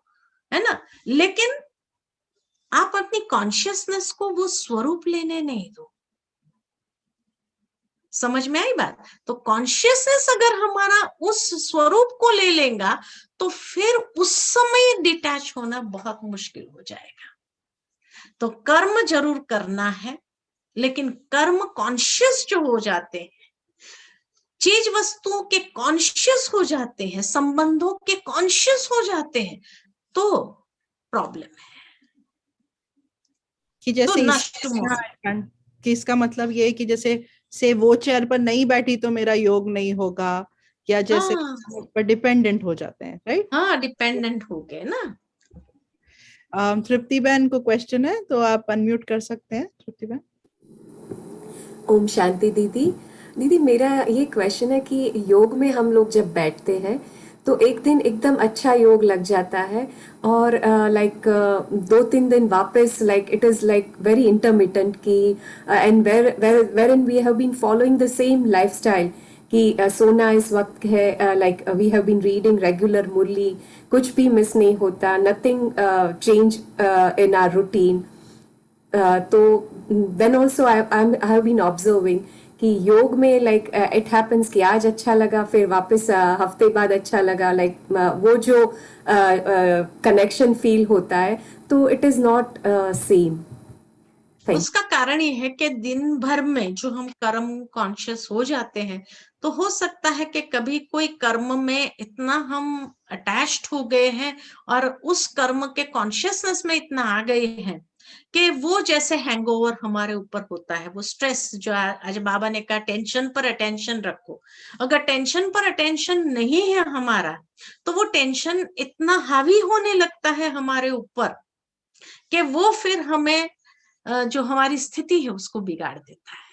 है ना, लेकिन आप अपनी कॉन्शियसनेस को वो स्वरूप लेने नहीं दो। समझ में आई बात? तो कॉन्शियसनेस अगर हमारा उस स्वरूप को ले लेगा तो फिर उस समय डिटैच होना बहुत मुश्किल हो जाएगा। तो कर्म जरूर करना है, लेकिन कर्म कॉन्शियस जो हो जाते हैं, चीज वस्तुओं के कॉन्शियस हो जाते हैं, संबंधों के कॉन्शियस हो जाते हैं, तो प्रॉब्लम है, कि तो जैसे नष्ट मोह। हाँ, कि इसका मतलब ये है कि जैसे से वो चेयर पर नहीं बैठी तो मेरा योग नहीं होगा, या जैसे हाँ पर डिपेंडेंट हो जाते हैं, राइट? हाँ, डिपेंडेंट हो गए ना। तृप्ति बहन को क्वेश्चन है, तो आप अनम्यूट कर सकते हैं, तृप्ति बहन। ओम शांति दीदी। दीदी मेरा ये क्वेश्चन है कि योग में हम लोग जब बैठते हैं तो एक दिन एकदम अच्छा योग लग जाता है और लाइक 2-3 दिन वापस like it is like very intermittent की and wherein we have been following the same lifestyle कि सोना इस वक्त है, like we have been reading regular murli, कुछ भी मिस नहीं होता, nothing change in our routine. तो then also I have been observing कि योग में like it happens कि आज अच्छा लगा फिर वापस हफ्ते बाद अच्छा लगा, like वो जो connection feel होता है तो it is not same. उसका कारण ये है कि दिन भर में जो हम कर्म कॉन्शियस हो जाते हैं, तो हो सकता है कि कभी कोई कर्म में इतना हम अटैच्ड हो गए हैं और उस कर्म के कॉन्शियसनेस में इतना आ गए हैं कि वो जैसे हैंगओवर हमारे ऊपर होता है, वो स्ट्रेस जो आज बाबा ने कहा टेंशन पर अटेंशन रखो। अगर टेंशन पर अटेंशन नहीं है हमारा, तो वो टेंशन इतना हावी होने लगता है हमारे ऊपर कि वो फिर हमें जो हमारी स्थिति है उसको बिगाड़ देता है।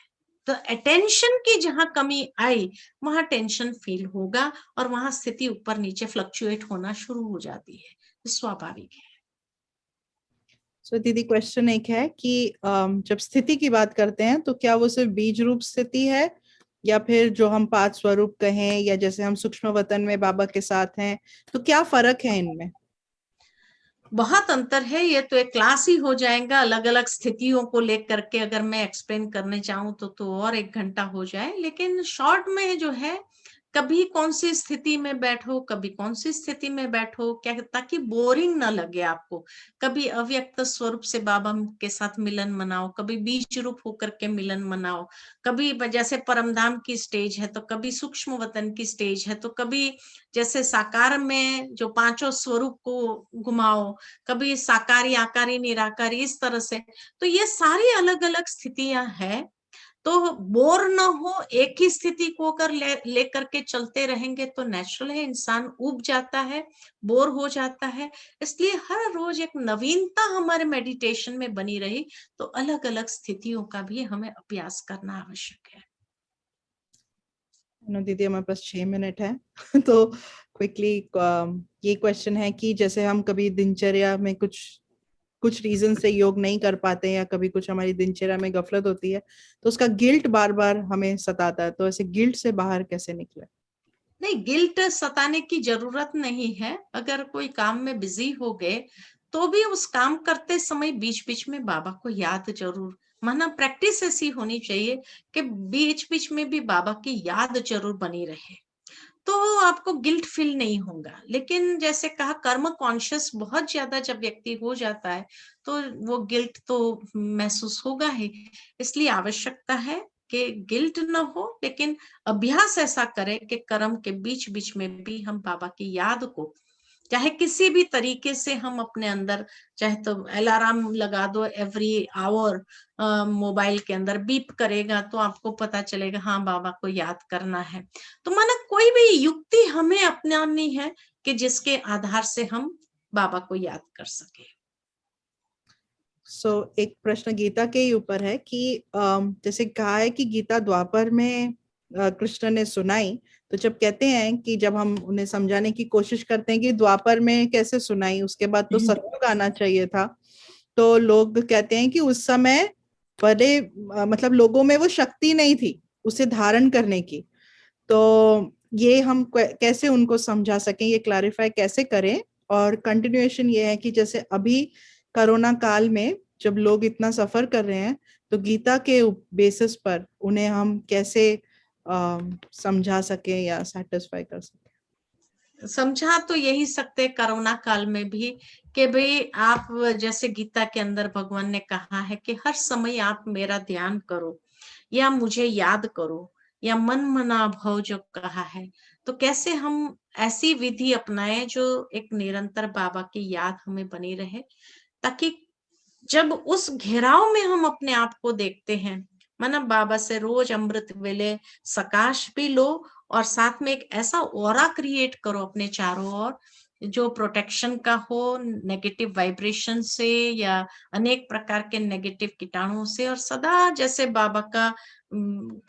तो अटेंशन की जहां कमी आई वहां टेंशन फील होगा और वहां स्थिति ऊपर नीचे फ्लक्चुएट होना शुरू हो जाती है, स्वाभाविक है। सो दीदी क्वेश्चन एक है कि जब स्थिति की बात करते हैं तो क्या वो सिर्फ बीज रूप स्थिति है, या फिर जो हम पांच स्वरूप कहें, या जैसे हम सूक्ष्म वतन में बाबा के साथ हैं, तो क्या फर्क है इनमें? बहुत अंतर है, ये तो एक क्लास ही हो जाएगा। अलग अलग स्थितियों को लेकर के अगर मैं एक्सप्लेन करने चाहूँ तो और 1 घंटा हो जाए, लेकिन शॉर्ट में जो है, कभी कौन सी स्थिति में बैठो, कभी कौन सी स्थिति में बैठो, क्या ताकि बोरिंग ना लगे आपको। कभी अव्यक्त स्वरूप से बाबा के साथ मिलन मनाओ, कभी बीज रूप होकर के मिलन मनाओ, कभी जैसे परमधाम की स्टेज है तो कभी सूक्ष्म वतन की स्टेज है, तो कभी जैसे साकार में जो पांचों स्वरूप को घुमाओ, कभी साकारी आकारी निराकारी, इस तरह से। तो ये सारी अलग अलग स्थितियां हैं, तो बोर न हो, एक ही स्थिति को कर लेकर के चलते रहेंगे तो नेचुरल है इंसान उब जाता है, बोर हो जाता है। इसलिए हर रोज एक नवीनता हमारे मेडिटेशन में बनी रही, तो अलग अलग स्थितियों का भी हमें अभ्यास करना आवश्यक है। दीदी हमारे पास 6 मिनट है तो क्विकली ये क्वेश्चन है कि जैसे हम कभी दिनचर्या में कुछ रीजन से योग नहीं कर पाते, या कभी कुछ हमारी दिनचर्या में गफलत होती है, तो उसका गिल्ट बार बार हमें सताता है, तो ऐसे गिल्ट से बाहर कैसे निकले? नहीं, गिल्ट सताने की जरूरत नहीं है। अगर कोई काम में बिजी हो गए तो भी उस काम करते समय बीच बीच में बाबा को याद जरूर, माना प्रैक्टिस ऐसी होनी चाहिए कि बीच बीच में भी बाबा की याद जरूर बनी रहे, तो आपको गिल्ट फील नहीं होगा। लेकिन जैसे कहा, कर्म कॉन्शियस बहुत ज्यादा जब व्यक्ति हो जाता है तो वो गिल्ट तो महसूस होगा ही। इसलिए आवश्यकता है कि गिल्ट न हो, लेकिन अभ्यास ऐसा करें कि कर्म के बीच बीच में भी हम बाबा की याद को, चाहे किसी भी तरीके से हम अपने अंदर, चाहे तो अलार्म लगा दो एवरी आवर, मोबाइल के अंदर बीप करेगा तो आपको पता चलेगा हाँ बाबा को याद करना है। तो माना कोई भी युक्ति हमें अपनानी है कि जिसके आधार से हम बाबा को याद कर सके। एक प्रश्न गीता के ही ऊपर है कि जैसे कहा है कि गीता द्वापर में कृष्ण ने सुनाई, तो जब कहते हैं कि जब हम उन्हें समझाने की कोशिश करते हैं कि द्वापर में कैसे सुनाई, उसके बाद तो सतयुग आना चाहिए था, तो लोग कहते हैं कि उस समय बड़े मतलब लोगों में वो शक्ति नहीं थी उसे धारण करने की। तो ये हम कैसे उनको समझा सकें, ये क्लैरिफाई कैसे करें? और कंटिन्यूएशन ये है कि जैसे अभी कोरोना काल में जब लोग इतना सफर कर रहे हैं, तो गीता के बेसिस पर उन्हें हम कैसे समझा सके या सेटिस्फाई कर सके? समझा तो यही सकते कोरोना काल में भी कि भाई आप जैसे गीता के अंदर भगवान ने कहा है कि हर समय आप मेरा ध्यान करो या मुझे याद करो, या मन मना भव जो कहा है, तो कैसे हम ऐसी विधि अपनाएं जो एक निरंतर बाबा की याद हमें बनी रहे, ताकि जब उस घेराव में हम अपने आप को देखते हैं, माना बाबा से रोज अमृत वेले सकाश भी लो और साथ में एक ऐसा ऑरा क्रिएट करो अपने चारों ओर जो प्रोटेक्शन का हो नेगेटिव वाइब्रेशन से या अनेक प्रकार के नेगेटिव कीटाणुओं से, और सदा जैसे बाबा का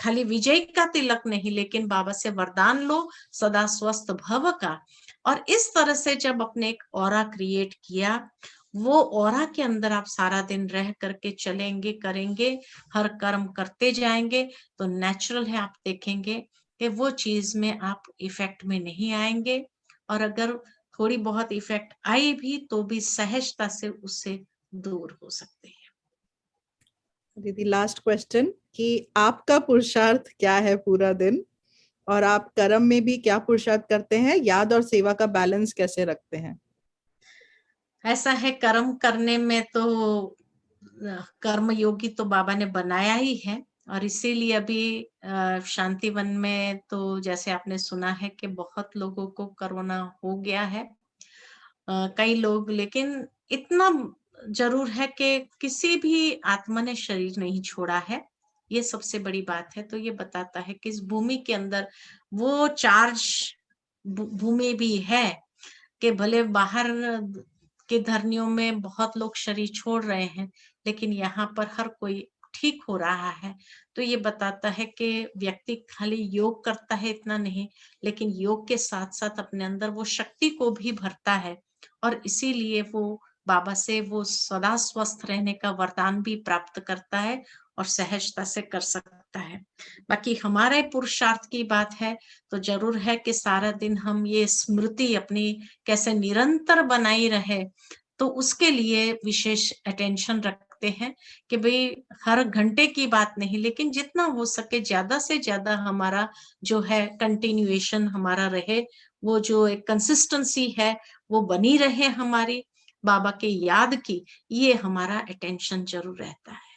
खाली विजय का तिलक नहीं लेकिन बाबा से वरदान लो सदा स्वस्थ भव का। और इस तरह से जब अपने एक ऑरा क्रिएट किया, वो ऑरा के अंदर आप सारा दिन रह करके चलेंगे करेंगे, हर कर्म करते जाएंगे, तो नेचुरल है आप देखेंगे कि वो चीज में आप इफेक्ट में नहीं आएंगे, और अगर थोड़ी बहुत इफेक्ट आई भी तो भी सहजता से उससे दूर हो सकते हैं। दीदी लास्ट क्वेश्चन कि आपका पुरुषार्थ क्या है पूरा दिन, और आप कर्म में भी क्या पुरुषार्थ करते हैं, याद और सेवा का बैलेंस कैसे रखते हैं? ऐसा है, कर्म करने में तो कर्म योगी तो बाबा ने बनाया ही है, और इसीलिए अभी शांतिवन में तो जैसे आपने सुना है कि बहुत लोगों को कोरोना हो गया है, कई लोग, लेकिन इतना जरूर है कि किसी भी आत्मा ने शरीर नहीं छोड़ा है, ये सबसे बड़ी बात है। तो ये बताता है कि इस भूमि के अंदर वो चार्ज भूमि भी है कि भले बाहर के धरनियों में बहुत लोग शरीर छोड़ रहे हैं, लेकिन यहाँ पर हर कोई ठीक हो रहा है। तो ये बताता है कि व्यक्ति खाली योग करता है इतना नहीं, लेकिन योग के साथ साथ अपने अंदर वो शक्ति को भी भरता है, और इसीलिए वो बाबा से वो सदा स्वस्थ रहने का वरदान भी प्राप्त करता है और सहजता से कर सकता है। बाकी हमारे पुरुषार्थ की बात है तो जरूर है कि सारा दिन हम ये स्मृति अपनी कैसे निरंतर बनाई रहे, तो उसके लिए विशेष अटेंशन रखते हैं कि भाई हर घंटे की बात नहीं, लेकिन जितना हो सके ज्यादा से ज्यादा हमारा जो है कंटिन्यूएशन हमारा रहे, वो जो एक कंसिस्टेंसी है वो बनी रहे हमारी बाबा के याद की, ये हमारा अटेंशन जरूर रहता है।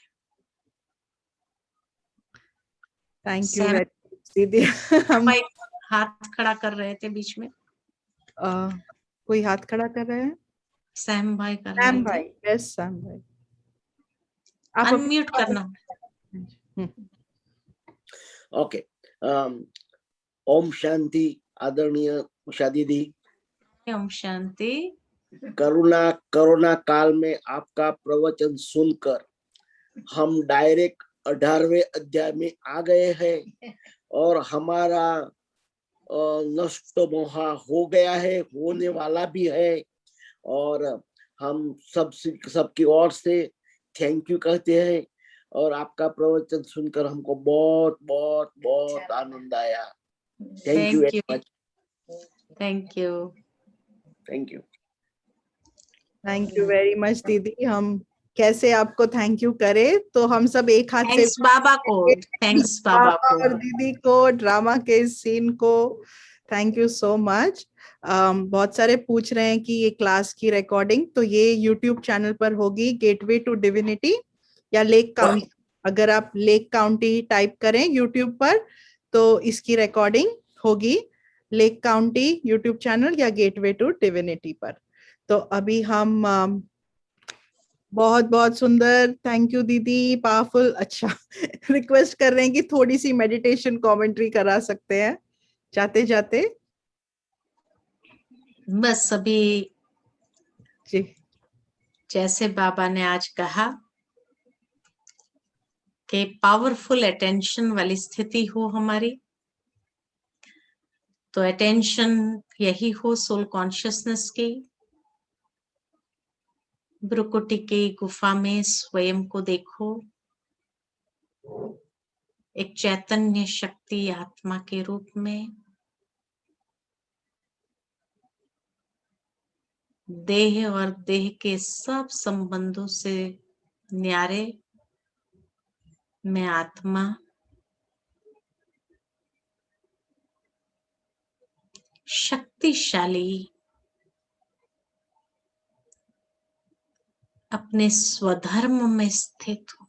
थैंक यू वेरी मच दीदी। हम भाई हाथ खड़ा कर रहे थे बीच में, कोई हाथ खड़ा कर रहे हैं? सैम भाई कर रहे सैम थे, भाई, यस सैम भाई, आप अनम्यूट करना। ओके। ओम शांति आदरणीय उषा दीदी। ओम शांति। कोरोना काल में आपका प्रवचन सुनकर हम डायरेक्ट 18वें अध्याय में आ गए हैं और हमारा नष्ट मोहा हो गया है, होने वाला भी है, और हम सबकी ओर से थैंक यू कहते हैं। और आपका प्रवचन सुनकर हमको बहुत बहुत बहुत आनंद आया। Thank you very much. Thank you. Thank you. Thank you very much दीदी। हम कैसे आपको थैंक यू करें, तो हम सब एक हाथ से थैंक्स बाबा को, थैंक्स बाबा को और दीदी को, ड्रामा के सीन को थैंक यू सो मच। बहुत सारे पूछ रहे हैं कि ये क्लास की रिकॉर्डिंग तो ये यूट्यूब चैनल पर होगी, गेटवे टू डिविनिटी या लेक काउंटी। अगर आप लेक काउंटी टाइप करें यूट्यूब पर तो इसकी रिकॉर्डिंग होगी लेक काउंटी यूट्यूब चैनल या गेटवे टू डिविनिटी पर। तो अभी हम बहुत बहुत सुंदर, थैंक यू दीदी, पावरफुल। अच्छा रिक्वेस्ट कर रहे हैं कि थोड़ी सी मेडिटेशन कमेंट्री करा सकते हैं जाते जाते। बस अभी जी जैसे बाबा ने आज कहा कि पावरफुल अटेंशन वाली स्थिति हो हमारी, तो अटेंशन यही हो सोल कॉन्शियसनेस की। ब्रुकुटी की गुफा में स्वयं को देखो, एक चैतन्य शक्ति आत्मा के रूप में, देह और देह के सब संबंधों से न्यारे मैं आत्मा शक्तिशाली अपने स्वधर्म में स्थित हो।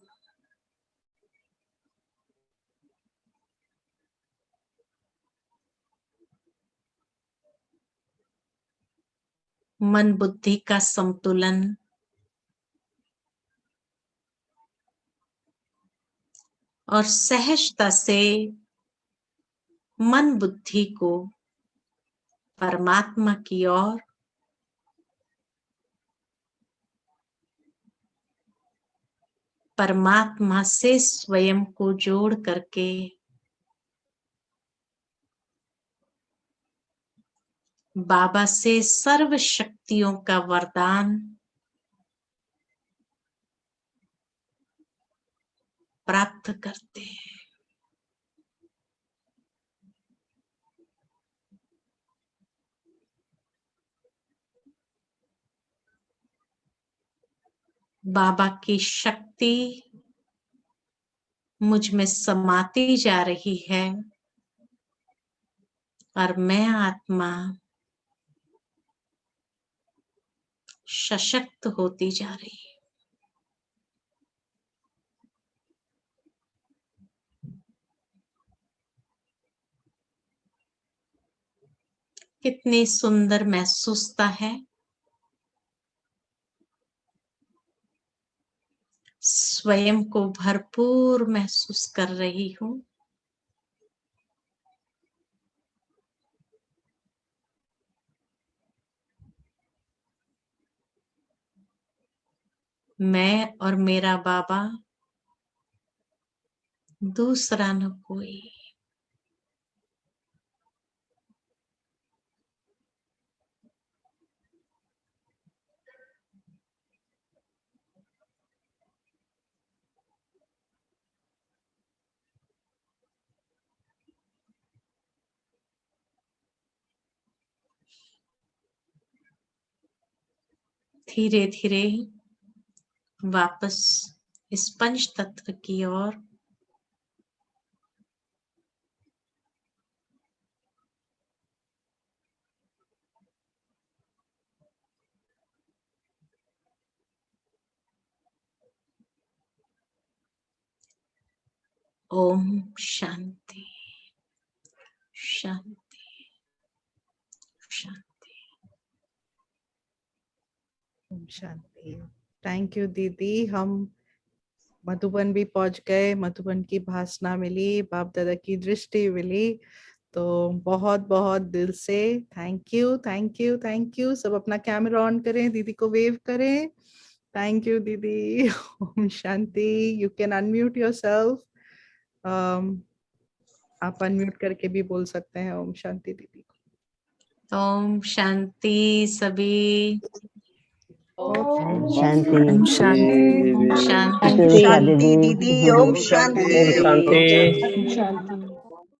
मन बुद्धि का संतुलन और सहजता से मन बुद्धि को परमात्मा की ओर परमात्मा से स्वयं को जोड़ करके बाबा से सर्व शक्तियों का वरदान प्राप्त करते हैं। बाबा की शक्ति मुझ में समाती जा रही है और मैं आत्मा सशक्त होती जा रही है। कितनी सुंदर महसूसता है। स्वयं को भरपूर महसूस कर रही हूँ। मैं और मेरा बाबा दूसरा न कोई। धीरे धीरे वापस इस पंच तत्व की ओर ओम शांति शांति शांति। ओम शांति। थैंक यू दीदी। हम मधुबन भी पहुंच गए, मधुबन की भासना मिली, बाप दादा की दृष्टि मिली, तो बहुत बहुत दिल से thank you thank you thank you. सब अपना कैमरा ऑन करें, दीदी को वेव करें। थैंक यू दीदी। ओम शांति। You can unmute yourself. आप अनम्यूट करके भी बोल सकते हैं ओम शांति दीदी को। ओम शांति सभी। ओम शांति। ओम शांति। शुभेच्छा शांति दीदी। दीदी, ओम शांति। शांति। ओम शांति।